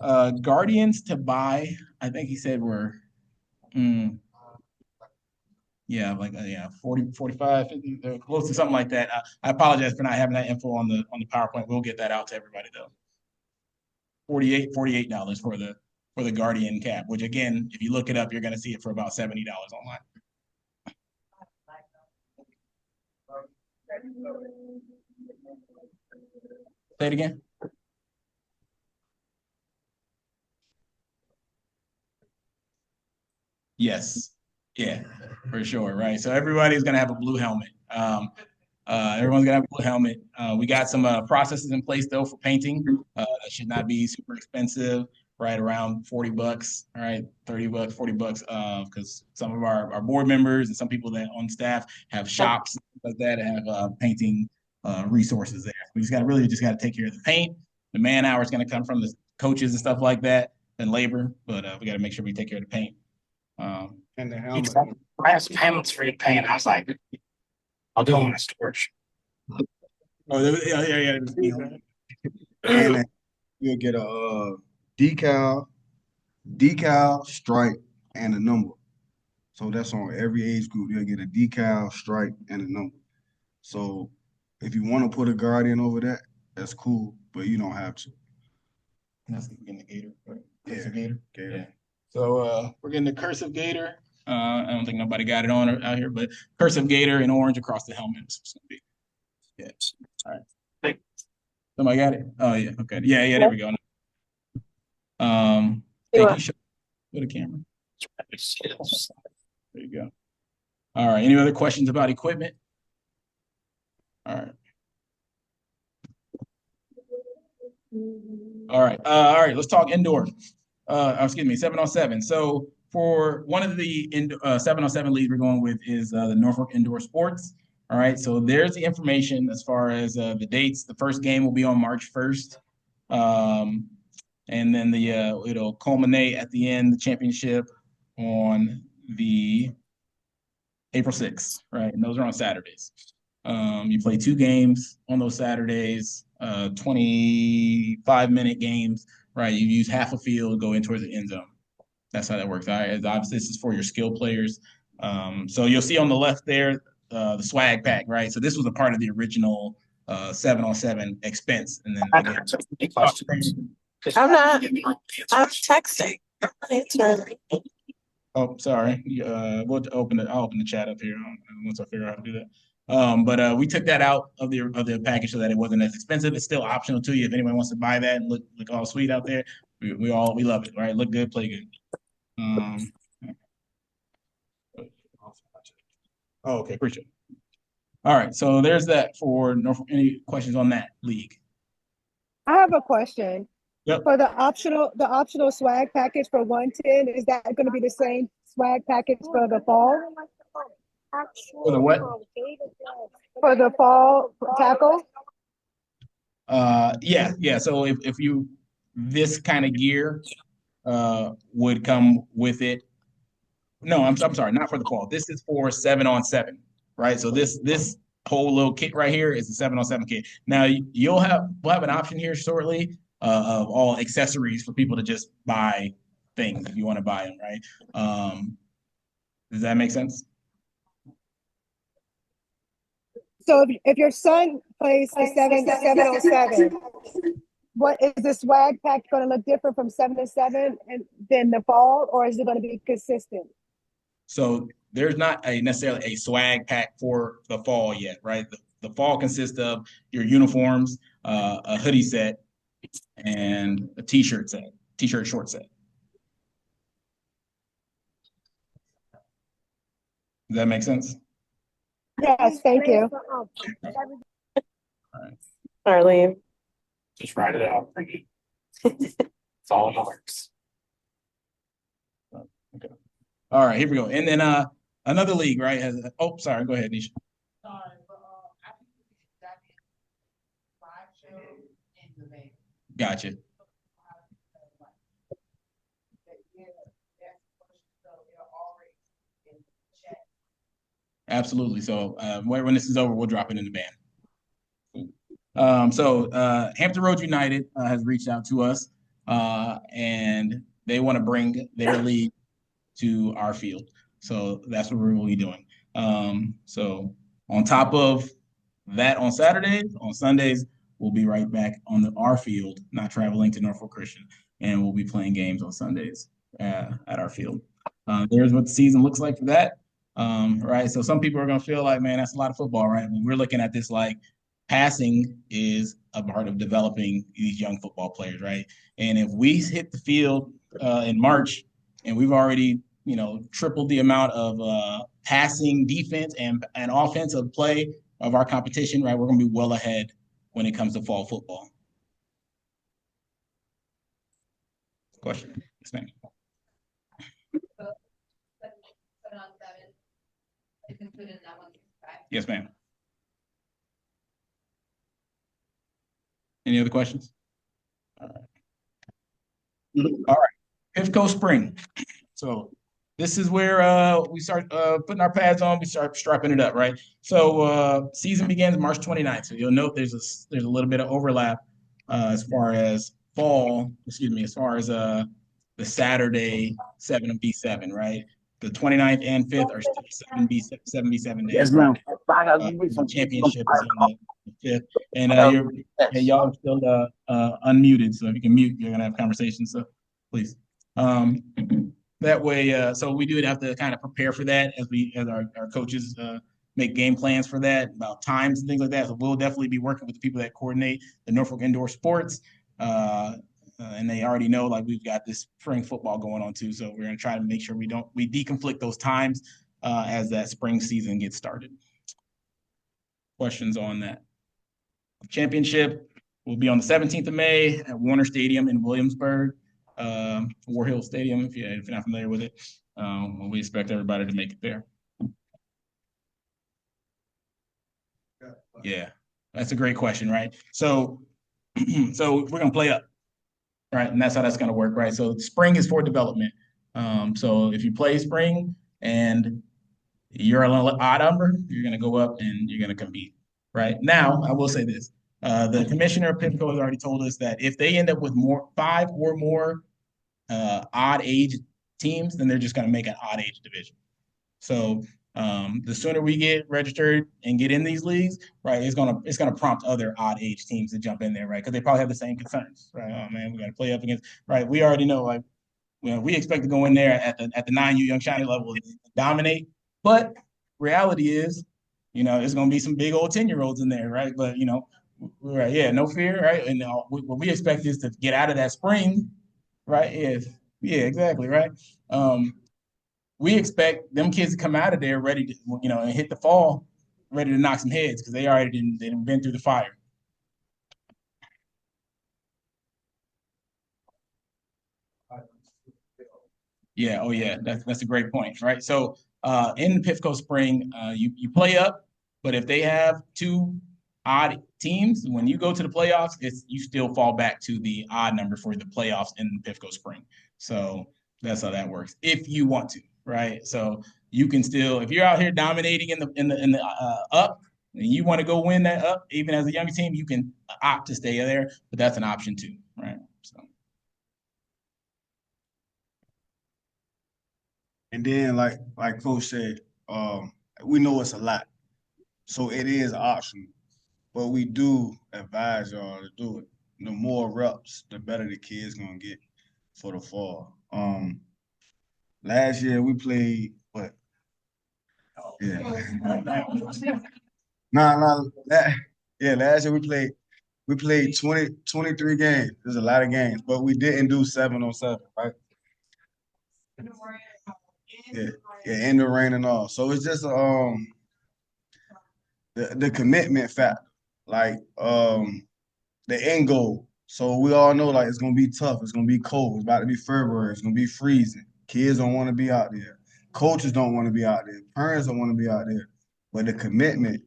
Guardians to buy, I think he said were, yeah, like 40, 45, 50, close to something like that. I apologize for not having that info on the PowerPoint. We'll get that out to everybody though. $48 for the Guardian cap, which again, if you look it up, you're going to see it for about $70 online. Say it again. Yes. Yeah, for sure. Right. So everybody's going to have a blue helmet. Everyone's gonna have a blue helmet. We got some processes in place though for painting. That should not be super expensive, right? Around $40, all right, $30, $40, because some of our board members and some people that on staff have shops like that have painting resources there. We just got to take care of the paint. The man hour is going to come from the coaches and stuff like that and labor, but we got to make sure we take care of the paint. And the helmet. I have some helmets for you to paint. I was like, I'll do them in storage. Oh, yeah. And then you'll get a decal, stripe, and a number. So that's on every age group. You'll get a decal, stripe, and a number. So if you want to put a guardian over that, that's cool, but you don't have to. That's getting the Gator, right? Yeah. Gator. Yeah. So we're getting the cursive Gator. I don't think nobody got it on out here, but cursive Gator in orange across the helmet is what's gonna be. Yeah. All right. Somebody got it? Oh yeah. Okay. Yeah. There we go. Thank you. For the camera. There you go. All right. Any other questions about equipment? All right. All right. Let's talk indoor. Excuse me, 7-on-7. So for one of the 7-on-7 leagues we're going with is the Norfolk Indoor Sports. All right. So there's the information as far as the dates. The first game will be on March 1st. And then it'll culminate at the end, the championship on the April 6th, right? And those are on Saturdays. You play 2 games on those Saturdays, 25-minute games, right? You use half a field, go in towards the end zone. That's how that works. All right. Obviously, this is for your skill players. So you'll see on the left there, the swag pack, right? So this was a part of the original 7-on-7 expense. And then again, I'm not. I'm texting. Oh, sorry. I'll open the chat up here once I figure out how to do that. But we took that out of the package so that it wasn't as expensive. It's still optional to you if anyone wants to buy that and look all sweet out there. We love it, right? Look good, play good. Okay, appreciate it. All right, so there's that for Norfolk. Any questions on that league? I have a question. Yep. For the optional swag package for 110, is that going to be the same swag package for the fall? For the what? For the fall tackle? Yeah. So if you this kind of gear would come with it. No, I'm sorry, not for the fall. This is for 7-on-7, right? So this whole little kit right here is the 7-on-7 kit. Now we'll have an option here shortly of all accessories for people to just buy things if you want to buy them, right? Does that make sense? So if your son plays the 7-on-7, what is the swag pack going to look different from 7-to-7 and then the fall, or is it going to be consistent? So there's not necessarily a swag pack for the fall yet, right? The fall consists of your uniforms, a hoodie set, and a t-shirt short set. Does that make sense? Yes, thank you. All right. Arlene. Just write it out. It's all in the works. Okay. All right, here we go. And then another league, right? Sorry, go ahead, Nisha. Sorry, but I think that live show in the Vegas. Gotcha. Absolutely. So when this is over, we'll drop it in the band. So Hampton Roads United has reached out to us, and they want to bring their league to our field. So that's what we're going to be doing. So on top of that on Saturdays, on Sundays, we'll be right back on our field, not traveling to Norfolk Christian, and we'll be playing games on Sundays at our field. There's what the season looks like for that. Right. So some people are going to feel like, man, that's a lot of football, right? When we're looking at this, like passing is a part of developing these young football players, right? And if we hit the field in March and we've already, tripled the amount of passing defense and offensive play of our competition, right? We're going to be well ahead when it comes to fall football. Question? Yes, ma'am. Yes, ma'am. Any other questions? All right. PIFCO Spring. So this is where we start putting our pads on. We start strapping it up, right? So season begins March 29th. So you'll note there's a little bit of overlap as far as as far as the Saturday 7v7, right? The 29th and 5th are still 7v7 days. Yes, ma'am. The championship is on the 5th. And y'all are still unmuted. So if you can mute, you're gonna have conversations. So please. That way, so we do have to kind of prepare for that as our coaches make game plans for that, about times and things like that. So we'll definitely be working with the people that coordinate the Norfolk Indoor Sports. And they already know, like, we've got this spring football going on too. So we're going to try to make sure we deconflict those times as that spring season gets started. Questions on that? Championship will be on the 17th of May at Warner Stadium in Williamsburg. War Hill Stadium, if you're not familiar with it. We expect everybody to make it there. Yeah, that's a great question, right? So we're gonna play up, right? And that's how that's gonna work, right? So spring is for development. So if you play spring and you're an odd number, you're gonna go up and you're gonna compete, right? Now, I will say this. The commissioner of PIFCO has already told us that if they end up with 5 or more odd age teams, then they're just going to make an odd age division. So the sooner we get registered and get in these leagues, right, it's gonna prompt other odd age teams to jump in there, right? Because they probably have the same concerns, right? Oh man, we got to play up against, right? We already know, like, we expect to go in there at the 9U Young Shiny level and dominate, but reality is, there's gonna be some big old 10-year-olds in there, right? But right, yeah, no fear, right? And what we expect is to get out of that spring. Right. Yeah, exactly. Right. We expect them kids to come out of there ready to, and hit the fall, ready to knock some heads because they already been through the fire. Yeah. Oh, yeah. That's a great point. Right. So in the PIFCO Spring, you play up, but if they have 2 odd teams, when you go to the playoffs, you still fall back to the odd number for the playoffs in the PIFCO Spring. So that's how that works. If you want to, right? So you can still, if you're out here dominating in the up, and you want to go win that up, even as a younger team, you can opt to stay there, but that's an option too, right? So. And then, like Coach said, we know it's a lot, so it is optional. But we do advise y'all to do it. The more reps, the better the kid's gonna get for the fall. Last year we played what? Yeah. Last year we played 23 games. There's a lot of games, but we didn't do 7-on-7, right? Yeah, in the rain and all. So it's just the commitment factor. Like the end goal. So we all know, like, it's gonna be tough. It's gonna be cold. It's about to be February. It's gonna be freezing. Kids don't want to be out there. Coaches don't want to be out there. Parents don't want to be out there. But the commitment,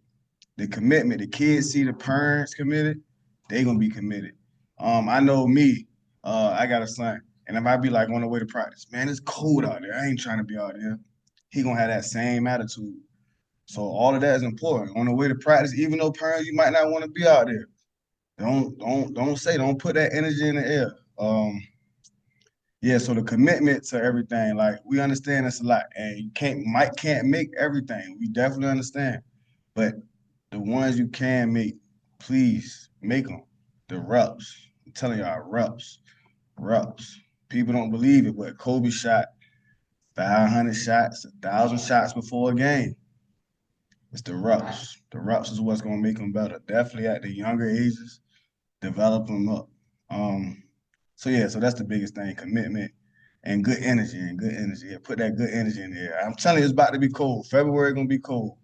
the kids see the parents committed, they gonna be committed. I know me. I got a son, and if I be like on the way to practice, man, it's cold out there. I ain't trying to be out there. He gonna have that same attitude. So all of that is important. On the way to practice, even though parents, you might not want to be out there. Don't put that energy in the air. So the commitment to everything, like, we understand it's a lot, and you can't make everything. We definitely understand, but the ones you can make, please make them. The reps, I'm telling y'all, reps. People don't believe it, but Kobe shot 500 shots, 1,000 shots before a game. It's the reps. The reps is what's gonna make them better. Definitely at the younger ages, develop them up. So that's the biggest thing: commitment and good energy. Yeah, put that good energy in there. I'm telling you, it's about to be cold. February gonna be cold.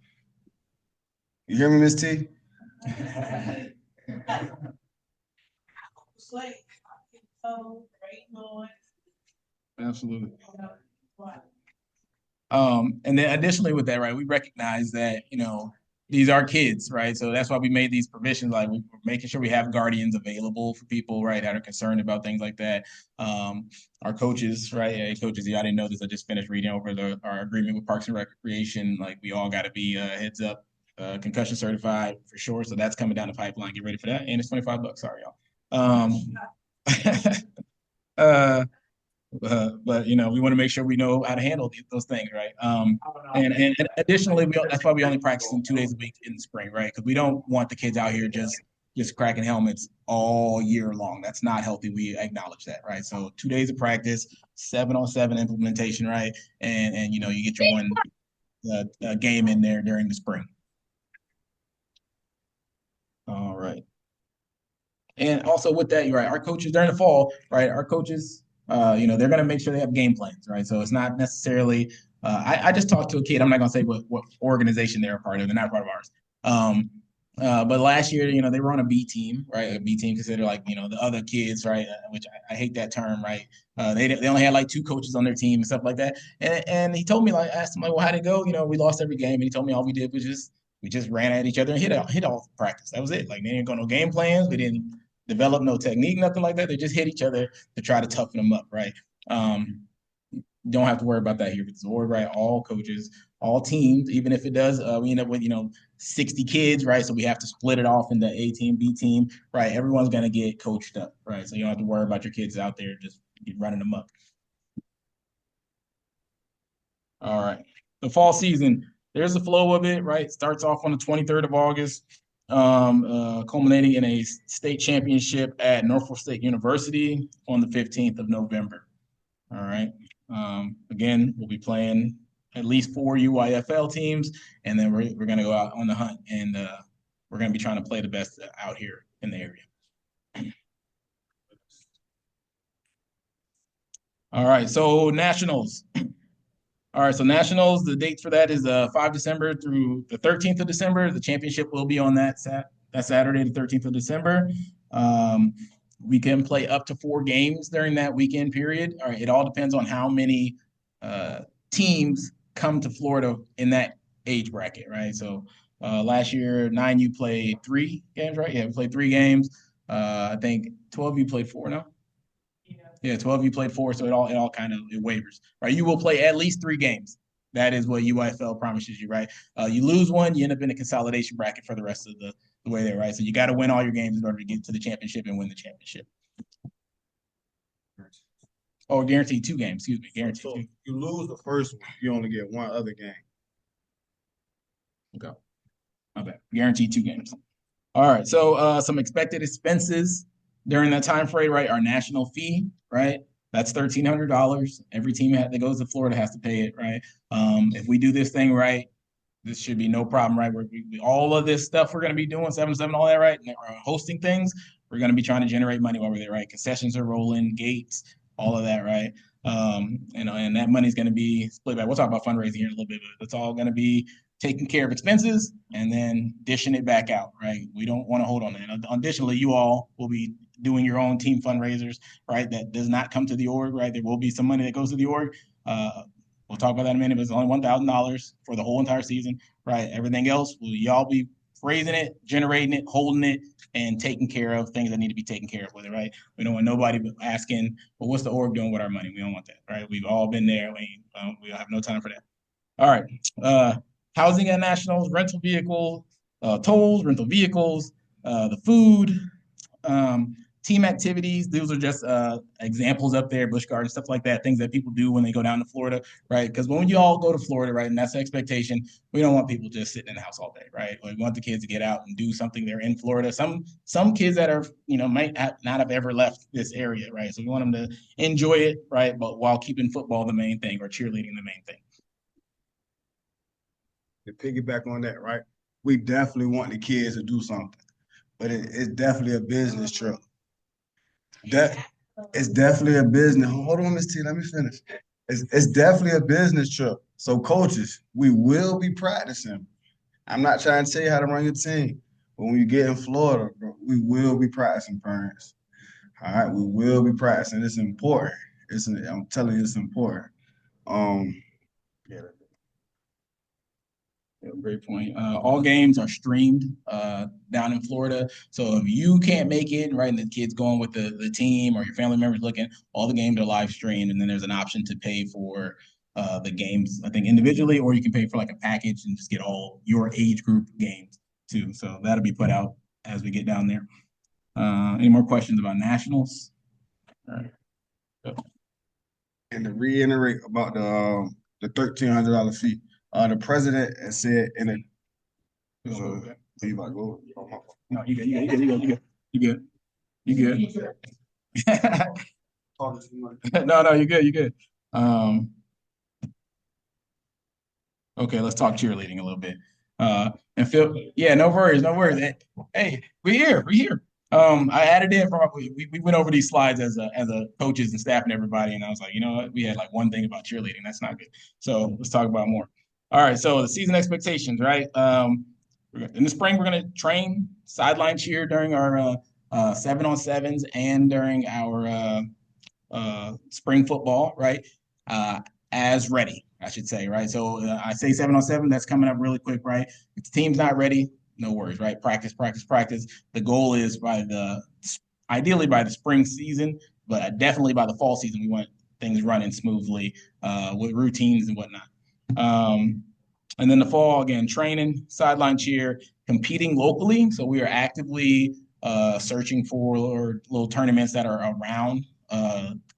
You hear me, Miss T? Absolutely. And then additionally with that, right, we recognize that, these are kids, right? So that's why we made these provisions. Like we're making sure we have guardians available for people, right, that are concerned about things like that. Our coaches, right? Hey, coaches, y'all didn't know this. I just finished reading over our agreement with Parks and Recreation. Like we all got to be heads up, concussion certified for sure. So that's coming down the pipeline. Get ready for that. And it's $25. Sorry, y'all. But we want to make sure we know how to handle those things, right? And additionally, that's why we only practice 2 days a week in the spring, right? Because we don't want the kids out here just cracking helmets all year long. That's not healthy. We acknowledge that, right? So 2 days of practice, 7-on-7 implementation, right? And you get your one game in there during the spring. All right. And also with that, you're right. Our coaches during the fall, right? Our coaches, they're going to make sure they have game plans, right? So it's not necessarily. I just talked to a kid. I'm not going to say what organization they're a part of. They're not a part of ours. But last year, they were on a B team, right? A B team considered like the other kids, right? Which I hate that term, right? They only had like 2 coaches on their team and stuff like that. And he told me, like, asked him like, well, how'd it go? We lost every game, and he told me all we did was we just ran at each other and hit all practice. That was it. Like they didn't go no game plans. We didn't develop no technique, nothing like that. They just hit each other to try to toughen them up, right? Don't have to worry about that here with Zord, right? All coaches, all teams, even if it does, we end up with 60 kids, right? So we have to split it off into A team, B team, right? Everyone's gonna get coached up, right? So you don't have to worry about your kids out there just running them up. All right, the fall season. There's the flow of it, right? Starts off on the 23rd of August. Culminating in a state championship at Norfolk State University on the 15th of November. All right. Again, we'll be playing at least 4 UYFL teams, and then we're going to go out on the hunt, and we're going to be trying to play the best out here in the area. All right, so nationals. All right, so nationals, the dates for that is 5 December through the 13th of December. The championship will be on that Saturday, the 13th of December. We can play up to 4 games during that weekend period. All right, it all depends on how many teams come to Florida in that age bracket, right? So last year, 9U played 3 games, right? Yeah, we played 3 games. I think 12U played 4 now. Yeah, 12 played 4, so it all kind of wavers, right? You will play at least 3 games. That is what UIFL promises you, right? You lose one, you end up in a consolidation bracket for the rest of the way there, right? So you got to win all your games in order to get to the championship and win the championship. Oh, guaranteed 2 games. Excuse me, guaranteed. So you lose the first one, you only get 1 other game. Okay, my bad. Guaranteed 2 games. All right. So some expected expenses during that time frame, right? Our national fee, right? That's $1,300. Every team that goes to Florida has to pay it, right? If we do this thing right, this should be no problem, right? All of this stuff we're going to be doing, 7-7, all that, right? And hosting things, we're going to be trying to generate money while we're there, right? Concessions are rolling, gates, all of that, right? And that money is going to be split back. We'll talk about fundraising here in a little bit, but it's all going to be taking care of expenses and then dishing it back out, right? We don't want to hold on that. Additionally, you all will be doing your own team fundraisers, right? That does not come to the org, right? There will be some money that goes to the org. We'll talk about that in a minute, but it's only $1,000 for the whole entire season, right? Everything else, will y'all be raising it, generating it, holding it, and taking care of things that need to be taken care of with it, right? We don't want nobody asking, well, what's the org doing with our money? We don't want that, right? We've all been there. We have no time for that. All right. Housing at nationals, rental vehicle, tolls, rental vehicles, the food, team activities. Those are just examples up there, Busch Garden, stuff like that, things that people do when they go down to Florida, right? Because when you all go to Florida, right, and that's the expectation, we don't want people just sitting in the house all day, right? We want the kids to get out and do something. They're in Florida. Some kids that are, might not have ever left this area, right? So we want them to enjoy it, right? But while keeping football the main thing or cheerleading the main thing. To piggyback on that, right? We definitely want the kids to do something, but it's definitely a business trip. It's definitely a business. Hold on, Miss T, let me finish. It's definitely a business trip. So coaches, we will be practicing. I'm not trying to tell you how to run your team, but when you get in Florida, bro, we will be practicing, parents. All right, we will be practicing. It's important. I'm telling you, it's important. Yeah, great point. All games are streamed down in Florida. So if you can't make it, right, and the kid's going with the team or your family members looking, all the games are live streamed, and then there's an option to pay for the games, I think, individually, or you can pay for like a package and just get all your age group games too. So that'll be put out as we get down there. Any more questions about nationals? All right. Go. And to reiterate about the $1,300 fee, the president has said in a leave I go. No, you good. You good. No, you're good. Okay, let's talk cheerleading a little bit. And Phil, yeah, no worries. Hey, we're here. I added in from we went over these slides as a coaches and staff and everybody, and I was like, you know what, we had like one thing about cheerleading. That's not good. So let's talk about more. All right, so the season expectations, right? In the spring, we're gonna train sideline cheer during our 7-on-7s and during our spring football, right? As ready, I should say, right? So I say 7-on-7, that's coming up really quick, right? If the team's not ready, no worries, right? Practice. The goal is ideally by the spring season, but definitely by the fall season, we want things running smoothly with routines and whatnot. And then the fall, again, training, sideline cheer, competing locally. So we are actively searching for little tournaments that are around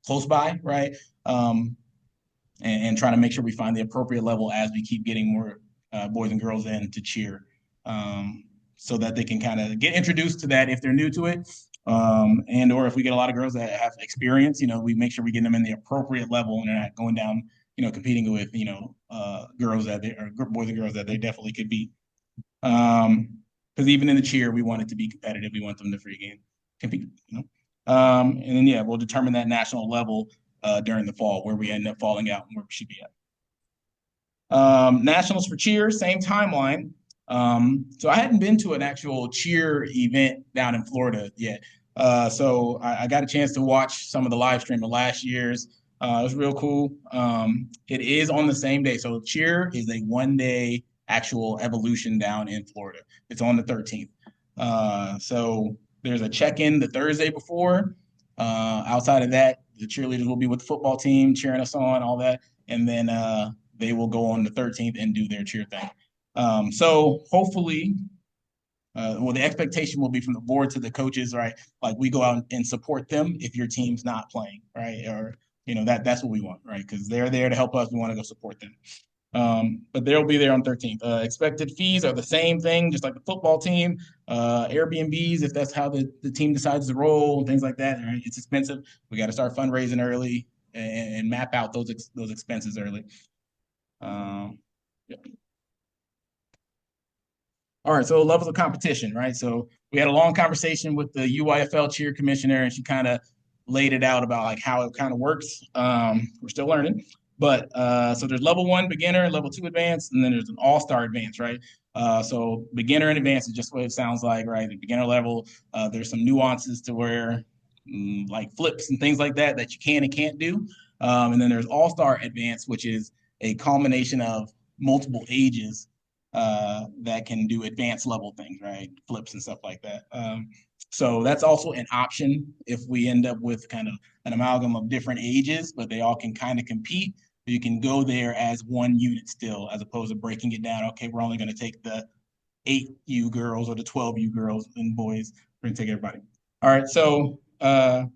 close by, right? And trying to make sure we find the appropriate level as we keep getting more boys and girls in to cheer, so that they can kind of get introduced to that if they're new to it, and or if we get a lot of girls that have experience, we make sure we get them in the appropriate level and they're not going down, competing with girls or boys and girls that they definitely could beat. Because even in the cheer, we want it to be competitive. We want them to compete. And then we'll determine that national level during the fall, where we end up falling out and where we should be at. Nationals for cheer, same timeline. So I hadn't been to an actual cheer event down in Florida yet. So I got a chance to watch some of the live stream of last year's. It was real cool. It is on the same day. So cheer is a one-day actual evolution down in Florida. It's on the 13th. So there's a check-in the Thursday before. Outside of that, the cheerleaders will be with the football team, cheering us on, all that. And then they will go on the 13th and do their cheer thing. So hopefully, the expectation will be from the board to the coaches, right? Like we go out and support them if your team's not playing, right? Or, that's what we want, right? Because they're there to help us. We want to go support them. But they'll be there on 13th. Expected fees are the same thing, just like the football team. Airbnbs, if that's how the team decides to roll and things like that, right? It's expensive. We got to start fundraising early and map out those expenses early. Yeah. All right, so levels of competition, right? So we had a long conversation with the UYFL cheer commissioner, and she kind of laid it out about like how it kind of works. We're still learning. But so there's level 1 beginner, level 2 advanced, and then there's an all-star advanced, right? So beginner and advanced is just what it sounds like, right? The beginner level, there's some nuances to where like flips and things like that you can and can't do. And then there's all-star advanced, which is a culmination of multiple ages that can do advanced level things, right? Flips and stuff like that. So that's also an option if we end up with kind of an amalgam of different ages, but they all can kind of compete. You can go there as one unit still, as opposed to breaking it down. Okay, we're only going to take the 8U girls or the 12U girls and boys. We're going to take everybody. All right, so, and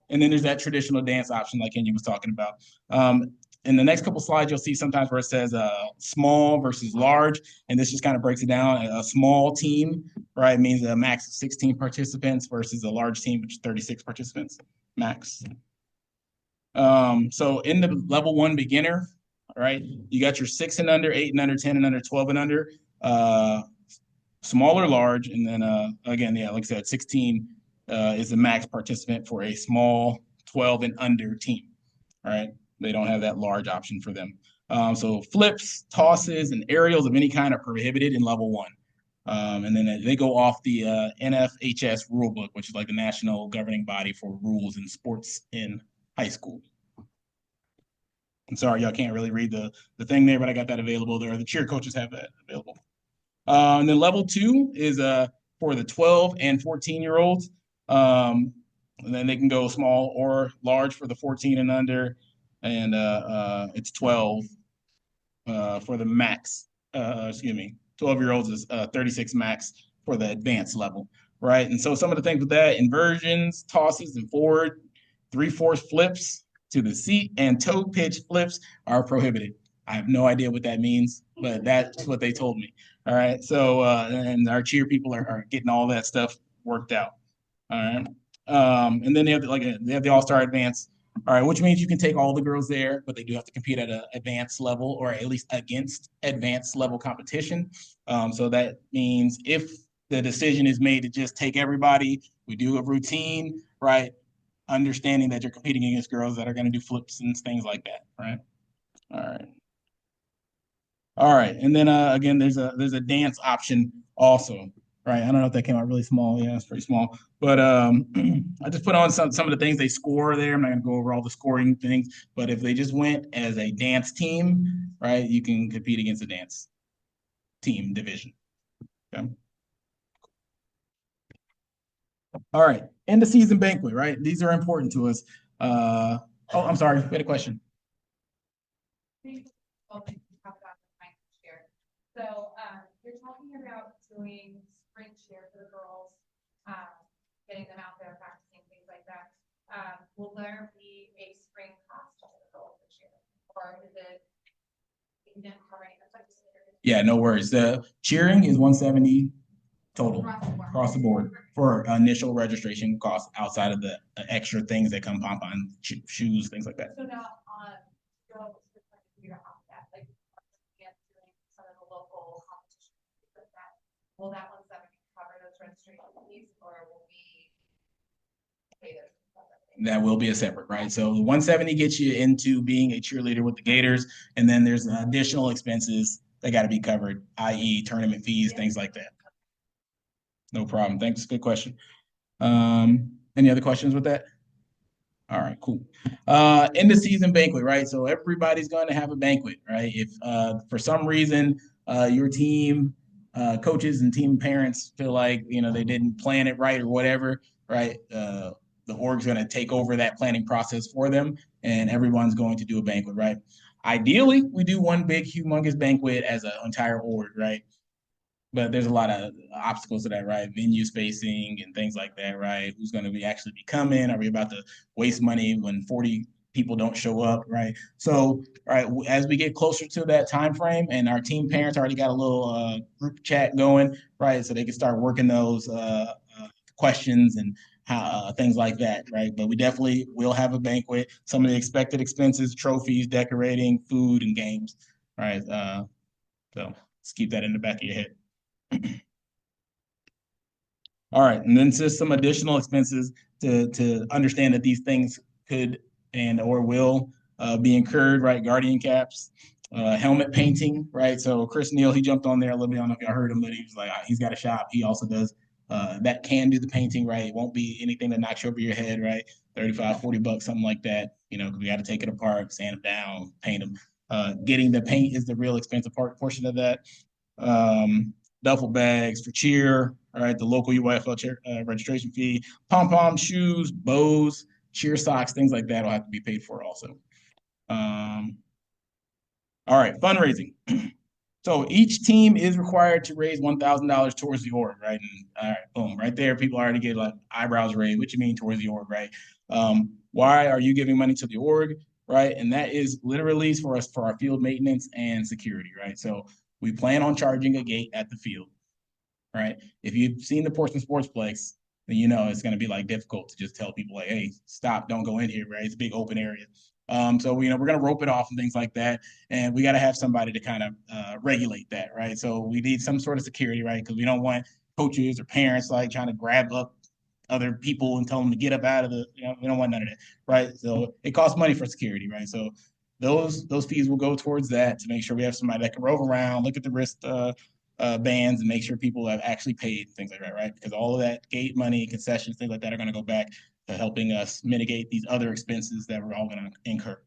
then there's that traditional dance option like Kenya was talking about. In the next couple slides, you'll see sometimes where it says small versus large, and this just kind of breaks it down. A small team, right, means a max of 16 participants versus a large team, which is 36 participants max. So in the level 1 beginner, all right, you got your 6 and under, 8 and under, 10 and under, 12 and under, small or large, and then again, like I said, 16 is the max participant for a small 12 and under team, all right? They don't have that large option for them. So flips, tosses, and aerials of any kind are prohibited in level 1. And then they go off the NFHS rule book, which is like the national governing body for rules in sports in high school. I'm sorry, y'all can't really read the thing there, but I got that available there. The cheer coaches have that available. And then level 2 is for the 12 and 14-year-olds. And then they can go small or large for the 14 and under. And it's 12 for the max. 12-year-olds is 36 max for the advanced level, right? And so some of the things with that, inversions, tosses, and forward, 3/4 flips to the seat, and toe pitch flips are prohibited. I have no idea what that means, but that's what they told me. All right. So, and our cheer people are getting all that stuff worked out. All right. And then they have the All-Star Advance. All right, which means you can take all the girls there, but they do have to compete at an advanced level or at least against advanced level competition. So that means if the decision is made to just take everybody, we do a routine, right? Understanding that you're competing against girls that are going to do flips and things like that, right? All right. All right, and then again, there's a dance option also, right? I don't know if that came out really small. Yeah, it's pretty small. But I just put on some of the things they score there. I'm not gonna go over all the scoring things, but if they just went as a dance team, right, you can compete against a dance team division. Okay. All right, end of season banquet, right? These are important to us. Oh, I'm sorry, we had a question. So you're talking about doing spring cheer for the girls, getting them out there practicing things like that. Will there be a spring costume for the girls this year, or is it covering? Yeah, no worries. The cheering is $170 total across the board for initial registration costs outside of the extra things that come pom-pom, shoes, things like that. So now on girls, figure out that like doing some of the local competitions like that. Will that 170 cover those registration fees, or will we pay those? That will be a separate, right? So 170 gets you into being a cheerleader with the Gators, and then there's additional expenses that got to be covered, i.e. tournament fees, things like that. No problem. Thanks. Good question. Any other questions with that? All right, cool. End of season banquet, right? So everybody's going to have a banquet, right? If for some reason your team coaches and team parents feel like they didn't plan it right or whatever, right? The org's going to take over that planning process for them, and everyone's going to do a banquet, right? Ideally, we do one big, humongous banquet as an entire org, right? But there's a lot of obstacles to that, right? Venue spacing and things like that, right? Who's going to be actually be coming? Are we about to waste money when 40 people don't show up, right? So, right, as we get closer to that time frame, and our team parents already got a little group chat going, right? So they can start working those questions and how things like that, right? But we definitely will have a banquet. Some of the expected expenses, trophies, decorating, food, and games, right? So let's keep that in the back of your head. All right, and then just some additional expenses to understand that these things could and or will be incurred, right? Guardian caps, helmet painting, right? So Chris Neal, he jumped on there a little bit. I don't know if y'all heard him, but he was like, he's got a shop. He also does that can do the painting, right? It won't be anything that knocks you over your head, right? $35, $40, something like that, because we got to take it apart, sand them down, paint them. Getting the paint is the real expensive portion of that. Duffel bags for cheer, all right, the local UYFL registration fee, pom-pom shoes, bows, cheer socks, things like that will have to be paid for also. All right, fundraising. So each team is required to raise $1,000 towards the org, right? And all right, boom, right there, people already get like eyebrows raised. What you mean towards the org, right? Why are you giving money to the org, right? And that is literally for us for our field maintenance and security, right? So we plan on charging a gate at the field, right? If you've seen the Portsmouth Sportsplex, then it's going to be like difficult to just tell people like, hey, stop, don't go in here, right? It's a big open area. So we're going to rope it off and things like that, and we got to have somebody to kind of regulate that, right? So we need some sort of security, right? Because we don't want coaches or parents like trying to grab up other people and tell them to get up out of the. We don't want none of that, right? So it costs money for security, right? So those fees will go towards that to make sure we have somebody that can rove around, look at the wrist bands, and make sure people have actually paid, things like that, right? Because all of that gate money, concessions, things like that are going to go back to helping us mitigate these other expenses that we're all going to incur.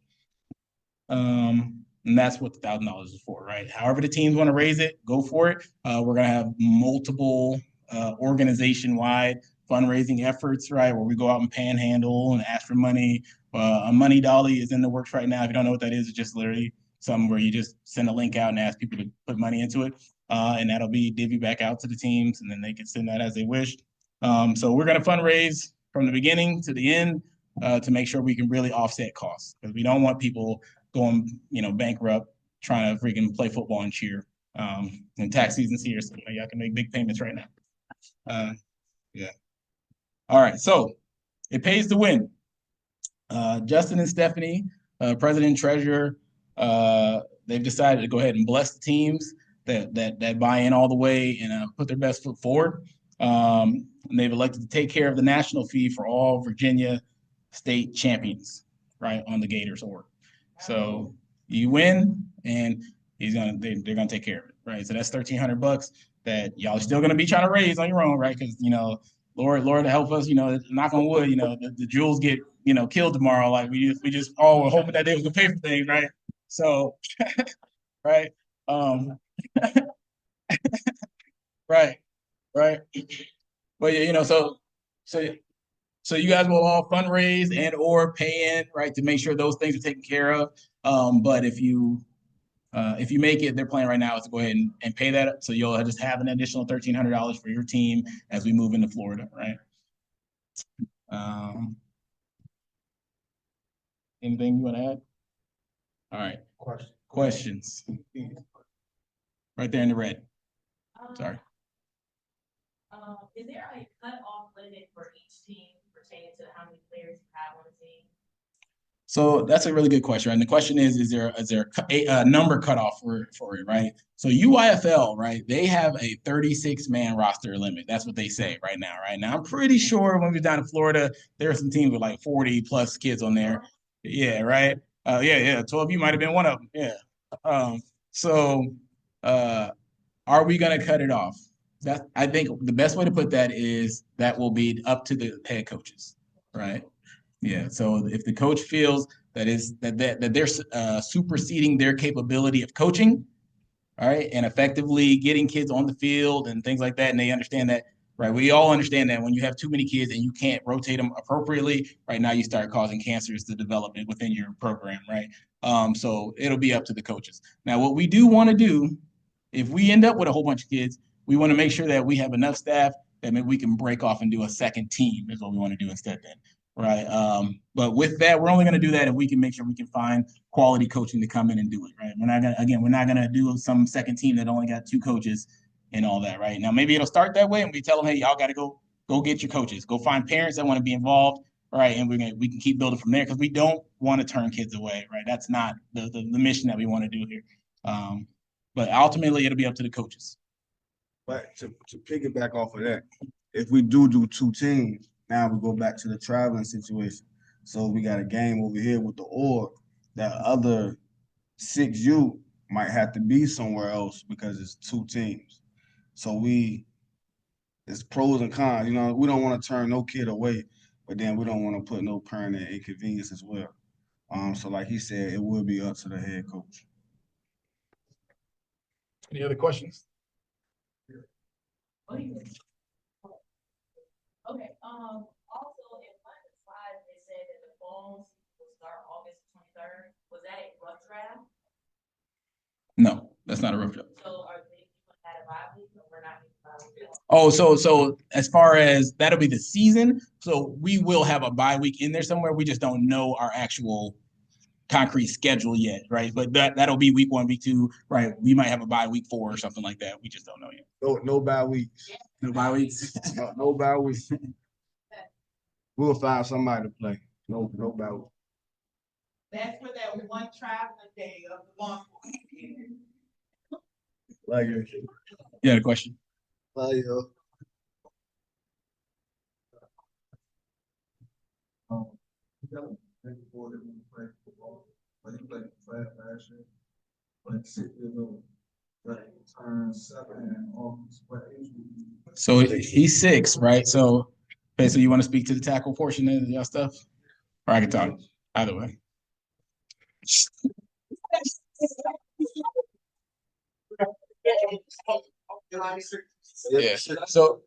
And that's what the $1,000 is for, right? However the teams want to raise it, go for it. We're gonna have multiple organization-wide fundraising efforts, right? Where we go out and panhandle and ask for money. A money dolly is in the works right now. If you don't know what that is, it's just literally something where you just send a link out and ask people to put money into it. And that'll be divvied back out to the teams, and then they can send that as they wish. So we're gonna fundraise from the beginning to the end to make sure we can really offset costs, because we don't want people going, bankrupt trying to freaking play football and cheer. And tax season's here, so y'all can make big payments right now. Yeah. All right, so it pays to win. Justin and Stephanie, president and treasurer, they've decided to go ahead and bless the teams that buy in all the way and put their best foot forward. And they've elected to take care of the national fee for all Virginia state champions, right, on the Gators org. So you win, and they're gonna take care of it, right? So that's $1,300 that y'all are still gonna be trying to raise on your own, right? Because Lord help us, knock on wood, the jewels get killed tomorrow. Like we just all were hoping that they was gonna pay for things, right? So, right, right. But yeah, so you guys will all fundraise and or pay in, right, to make sure those things are taken care of. But if you make it, they're planning right now is to go ahead and pay that. So you'll just have an additional $1,300 for your team as we move into Florida, right? Anything you want to add? All right. Questions. Right there in the red. Sorry. Is there a cutoff limit for each team pertaining to how many players you have on the team? So that's a really good question, right? And the question is there a number cutoff for it, right? So UIFL, right? They have a 36-man roster limit. That's what they say right now, right? Now I'm pretty sure when we were down in Florida, there are some teams with like 40 plus kids on there. Yeah, right. 12 you might have been one of them. Yeah. Are we gonna cut it off? I think the best way to put that is that will be up to the head coaches, right? Yeah. So if the coach feels that they're superseding their capability of coaching, all right, and effectively getting kids on the field and things like that, and they understand that, right? We all understand that when you have too many kids and you can't rotate them appropriately, right now you start causing cancers to develop within your program, right? So it'll be up to the coaches. Now, what we do want to do, if we end up with a whole bunch of kids, we want to make sure that we have enough staff that maybe we can break off and do a second team is what we want to do instead then, right? But with that, we're only going to do that if we can make sure we can find quality coaching to come in and do it, right? We're not going to do some second team that only got 2 coaches and all that, right? Now, maybe it'll start that way and we tell them, hey, y'all got to go get your coaches. Go find parents that want to be involved, right? And we can keep building from there because we don't want to turn kids away, right? That's not the mission that we want to do here. But ultimately, it'll be up to the coaches. But to piggyback off of that, if we do 2 teams, now we go back to the traveling situation. So we got a game over here with the org. That other 6U might have to be somewhere else because it's 2 teams. So it's pros and cons. We don't want to turn no kid away, but then we don't want to put no parent at inconvenience as well. So like he said, it will be up to the head coach. Any other questions? Okay. Also, in one of the slides, they said that the fall will start August 23rd. Was that a rough draft? No, that's not a rough draft. So are they at a bye week or we're not? Oh, so as far as that'll be the season, so we will have a bye week in there somewhere. We just don't know our actual concrete schedule yet, right? But that'll be week 1, week 2, right? We might have a bye week 4 or something like that. We just don't know yet. No bye weeks. No bye weeks. No bye weeks. We'll find somebody to play. No bye weeks. That's for that one traveling day of the month. Like you. You had a question? So he's 6, right? So you want to speak to the tackle portion of your stuff? Or I can talk either way. Yeah. So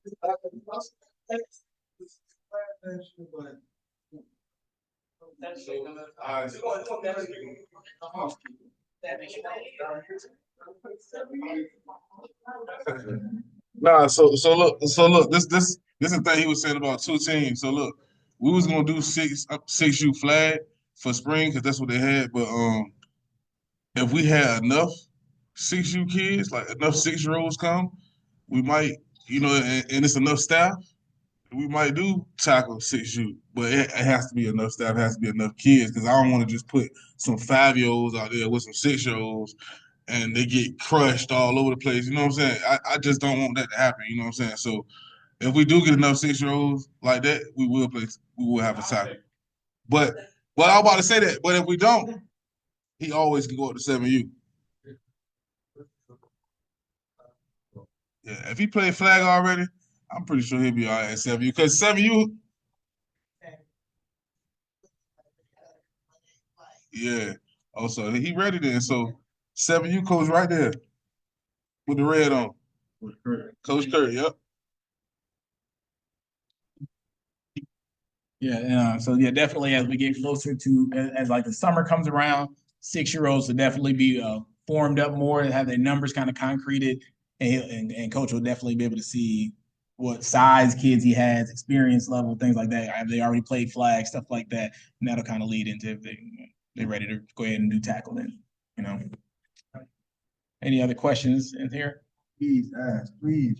Nah, so look, this is the thing he was saying about two teams. So look, we was gonna do 6U flag for spring because that's what they had. But if we had enough 6U kids, like enough 6-year-olds come, we might, and it's enough staff, we might do tackle 6U. But it has to be enough staff, it has to be enough kids because I don't want to just put some 5-year-olds out there with some 6-year-olds and they get crushed all over the place. You know what I'm saying? I just don't want that to happen. You know what I'm saying? So if we do get enough 6-year-olds like that, we will have a tackle. But I'm about to say that. But if we don't, he always can go up to 7U. Yeah, if he played flag already, I'm pretty sure he'll be all right at 7U. Because 7U, yeah. Oh, so he ready then. So 7U coach right there with the red on. Coach Kari, yep. yeah, so yeah, definitely as we get closer to as like the summer comes around, 6-year-olds will definitely be formed up more and have their numbers kind of concreted, and coach will definitely be able to see what size kids he has, experience level, things like that. Have they already played flag, stuff like that, and that'll kind of lead into if they're ready to go ahead and do tackle then, you know. Any other questions in here? Please ask, please.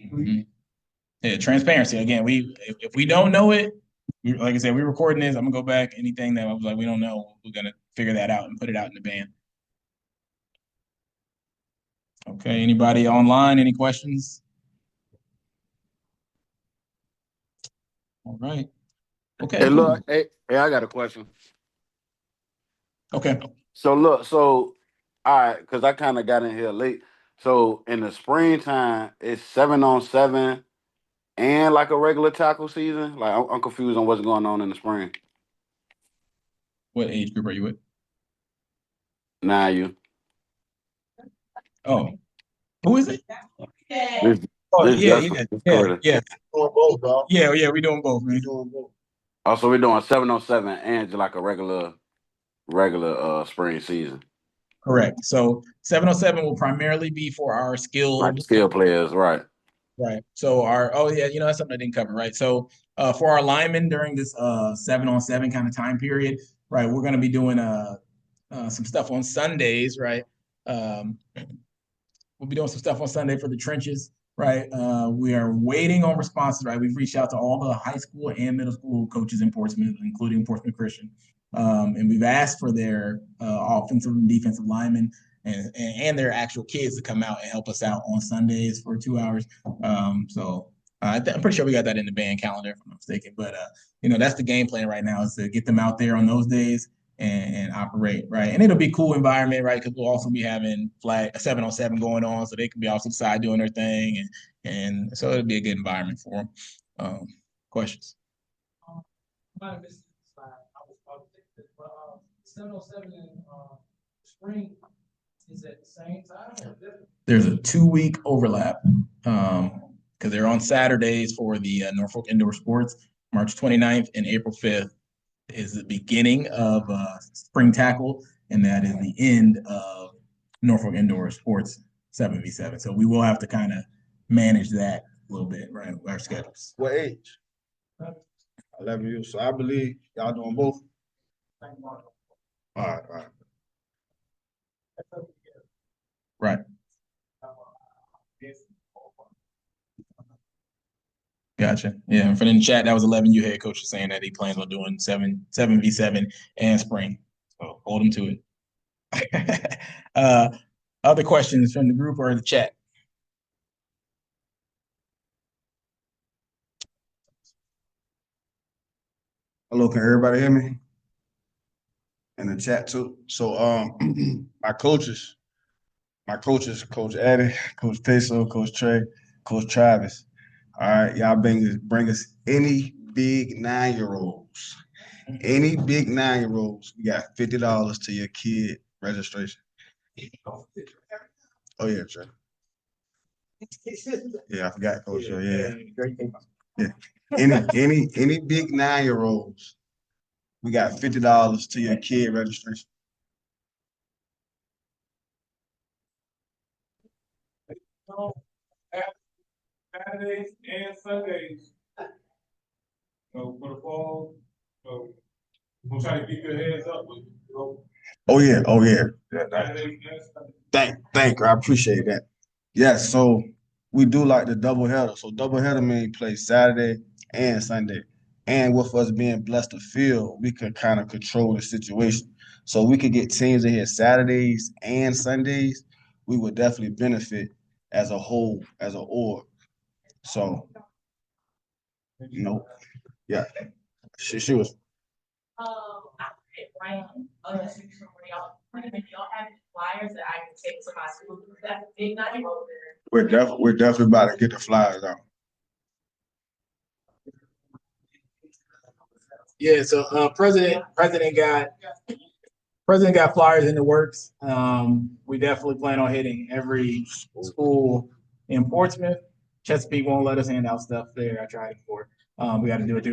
Yeah, transparency. Again, if we don't know it, like I said, we're recording this. I'm gonna go back. Anything that I was like, we don't know, we're gonna figure that out and put it out in the band. Okay. Anybody online? Any questions? All right. Okay. Hey, cool. look, hey, I got a question. Okay. So look, all right, because I kind of got in here late. So in the springtime, it's 7-on-7 and like a regular tackle season. Like I'm confused on what's going on in the spring. What age group are you with? 9U. Oh, who is it? This Yeah. Doing both, bro. Yeah, we're doing both, man. Oh, so we're doing 7-on-7 and just like a regular spring season. Correct. So 7-on-7 will primarily be for our skilled Like skill players, right? Right. So that's something I didn't cover, right? So for our linemen during this 7-on-7 kind of time period, right, we're going to be doing some stuff on Sundays, right? We'll be doing some stuff on Sunday for the trenches, right? We are waiting on responses, right? We've reached out to all the high school and middle school coaches in Portsmouth, including Portsmouth Christian. And we've asked for their offensive and defensive linemen and their actual kids to come out and help us out on Sundays for 2 hours. I'm pretty sure we got that in the band calendar, if I'm not mistaken. But that's the game plan right now, is to get them out there on those days and operate, right? And it'll be a cool environment, right? Because we'll also be having a 7-on-7 going on, so they can be off to the side doing their thing, and so it'll be a good environment for them. Questions? 7-on-7 in spring is at the same time? There's a 2-week overlap because they're on Saturdays for the Norfolk Indoor Sports. March 29th and April 5th is the beginning of spring tackle, and that is the end of Norfolk Indoor Sports 7v7. So we will have to kind of manage that a little bit, right, with our schedules. What age? 11 years. So I believe y'all doing both. All right. Right. Gotcha. Yeah, and for the chat, that was 11U head coach saying that he plans on doing 7v7 and spring. So hold him to it. Other questions from the group or the chat? Hello, can everybody hear me? In the chat too. So my coaches, Coach Eddie, Coach Peso, Coach Trey, Coach Travis. All right, y'all bring us any big 9-year-olds. Any big 9-year-olds, we got $50 to your kid registration. Oh yeah, Trey. Yeah, I forgot, Coach. Yeah. Yeah. Any big 9-year-olds, we got $50 to your kid registration. Saturdays and Sundays. So for the fall, so we'll try to keep your heads up with, Oh yeah. Thank you. I appreciate that. Yes, so we do like the double header. So double header means play Saturday and Sunday. And with us being blessed to field, we could kind of control the situation. So we could get teams in here Saturdays and Sundays. We would definitely benefit as a whole, as an org. So, yeah. She was. Y'all have flyers that I can take to my school. That's a big night over there. We're definitely about to get the flyers out. Yeah, so President got flyers in the works. We definitely plan on hitting every school in Portsmouth. Chesapeake won't let us hand out stuff there. I tried it before. We got to do it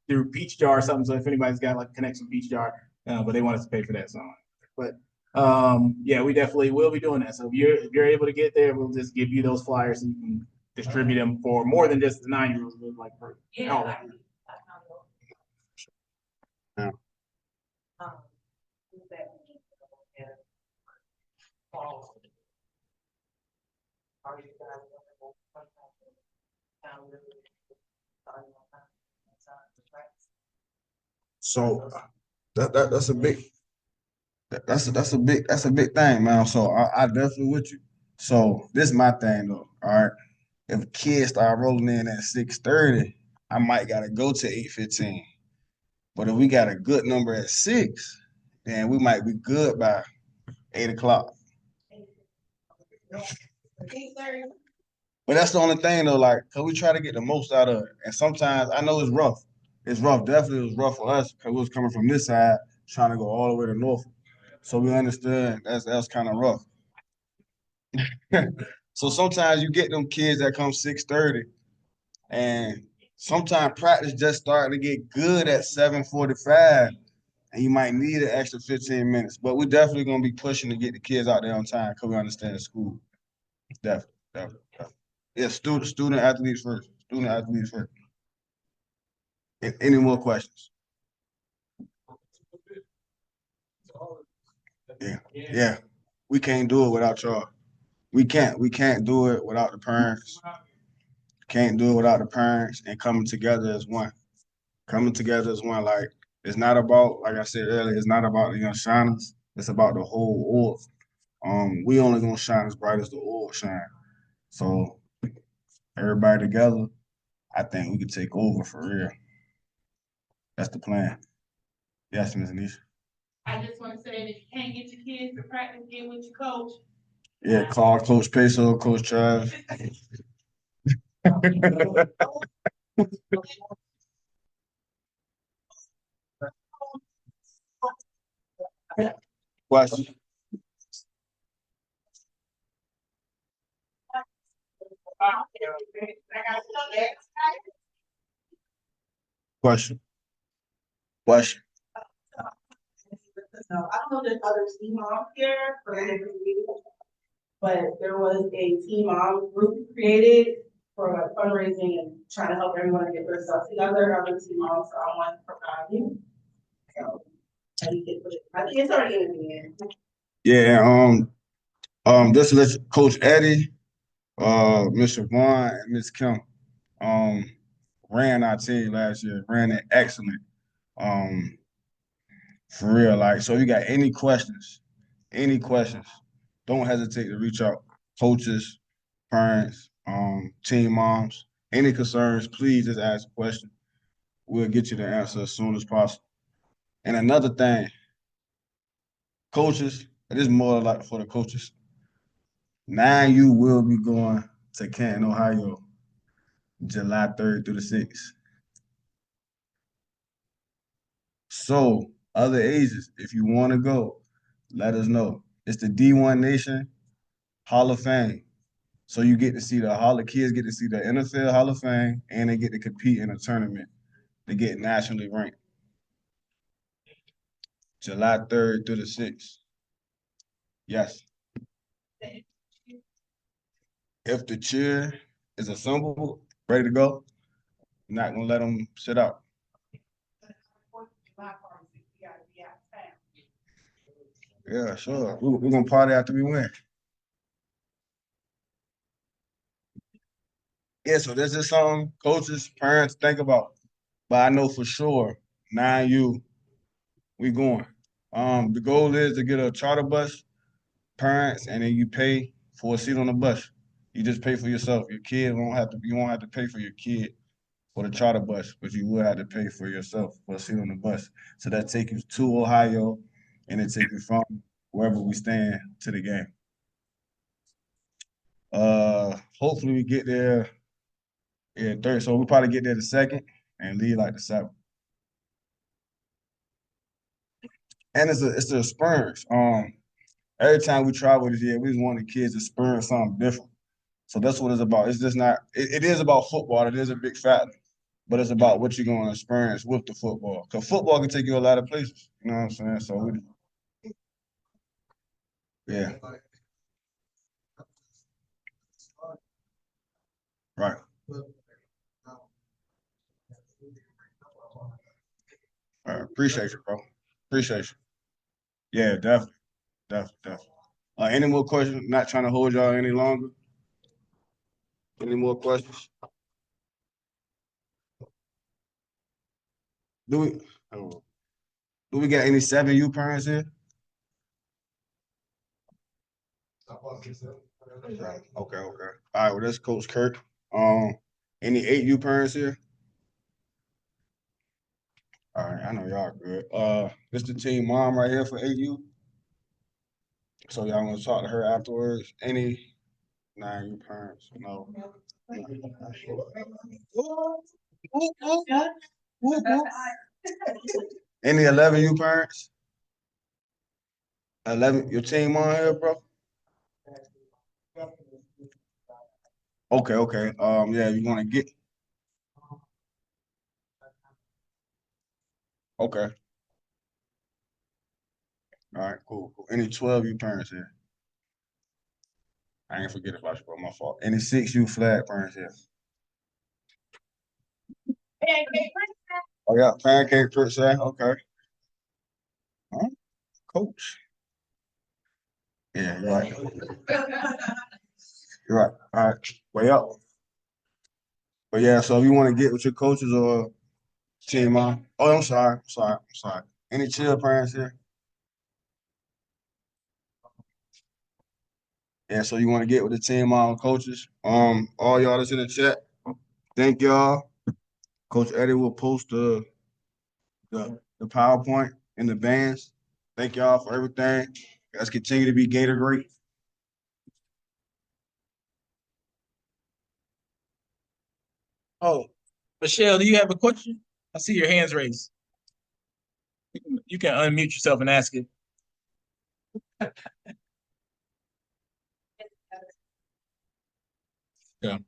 through Peach Jar or something. So if anybody's got like a connection with Peach Jar, but they want us to pay for that song. But yeah, we definitely will be doing that. So if you're able to get there, we'll just give you those flyers so you can distribute them for more than just the 9-year-olds, but like for all of them. Yeah. So that's a big thing, man. So I definitely with you. So this is my thing though. All right. If kids start rolling in at 6:30, I might gotta go to 8:15. But if we got a good number at 6, then we might be good by 8 o'clock. But that's the only thing though, like, cause we try to get the most out of it. And sometimes I know it's rough. It's rough. Definitely it was rough for us because we was coming from this side, trying to go all the way to North. So we understood that's kind of rough. So sometimes you get them kids that come 6:30, and sometimes practice just starting to get good at 7:45, and you might need an extra 15 minutes. But we're definitely gonna be pushing to get the kids out there on time because we understand the school. Definitely. Yeah, student athletes first. Student athletes first. Any more questions? Yeah. We can't do it without y'all. We can't do it without the parents. Can't do it without the parents and coming together as one. Coming together as one. Like, it's not about, like I said earlier, it's not about the young shiners. It's about the whole org. We only gonna shine as bright as the org shine. So everybody together, I think we can take over for real. That's the plan. Yes, Ms. Anisha. I just want to say that if you can't get your kids to practice, get with your coach. Yeah, call Coach Peso, Coach Trav. Question. Question. No, I don't know if there's other team moms here but there was a team mom group created for like fundraising and trying to help everyone get their stuff together. Other team moms, so I want to provide you. So I think it's already in the end. Yeah, just to let you, Coach Eddie, Mr. Vaughn, and Ms. Kim, ran our team last year, ran it excellent. For real, like, so if you got any questions, don't hesitate to reach out. Coaches, parents, team moms, any concerns, please just ask a question. We'll get you the answer as soon as possible. And another thing, coaches, it is more like for the coaches. Now you will be going to Canton, Ohio, July 3rd through the 6th. So other ages, if you want to go, let us know. It's the D1 Nation Hall of Fame. So you get to see the kids get to see the NFL Hall of Fame, and they get to compete in a tournament to get nationally ranked. July 3rd through the 6th. Yes. If the cheer is assembled, ready to go, I'm not gonna let them sit out. Yeah, sure. We're gonna party after we win. Yeah, so this is something coaches, parents think about. But I know for sure, 9U, we going. The goal is to get a charter bus, parents, and then you pay for a seat on the bus. You just pay for yourself. Your kid you won't have to pay for your kid for the charter bus, but you will have to pay for yourself for a seat on the bus. So that take you to Ohio, and it take you from wherever we stand to the game. Hopefully we get there. Yeah, third. So we'll probably get there the 2nd and leave like the 7th. And it's the experience. Every time we travel this year, we just want the kids to experience something different. So that's what it's about. It's just not. It is about football. It is a big factor, but it's about what you're going to experience with the football. Because football can take you a lot of places. You know what I'm saying? So yeah. Right. All right. Appreciate you, bro. Appreciate you. Yeah, definitely. Definitely. Any more questions? Not trying to hold y'all any longer. Any more questions? Do we got any 7U parents here? Okay. All right, well, that's Coach Kirk. Any 8U parents here? All right, I know y'all good. This the team mom right here for 8U. So y'all want to talk to her afterwards? Any 9U parents? No. Any 11U parents? 11, your team on here, bro? Okay. Yeah, you want to get. Okay. All right, cool. Any 12U parents here? I ain't forget about you, bro. My fault. Any 6U flag parents here? Oh yeah, pancake princess. Okay. Huh? Coach. Yeah, you're right. You're right. All right. Way up. But yeah, so if you want to get with your coaches or team mom. Oh, I'm sorry. Any chill parents here? Yeah, so you want to get with the team mom coaches. All y'all that's in the chat, thank y'all. Coach Eddie will post the PowerPoint and the bands. Thank y'all for everything. Let's continue to be Gator great. Oh, Michelle, do you have a question? I see your hands raised. You can unmute yourself and ask it. Yeah.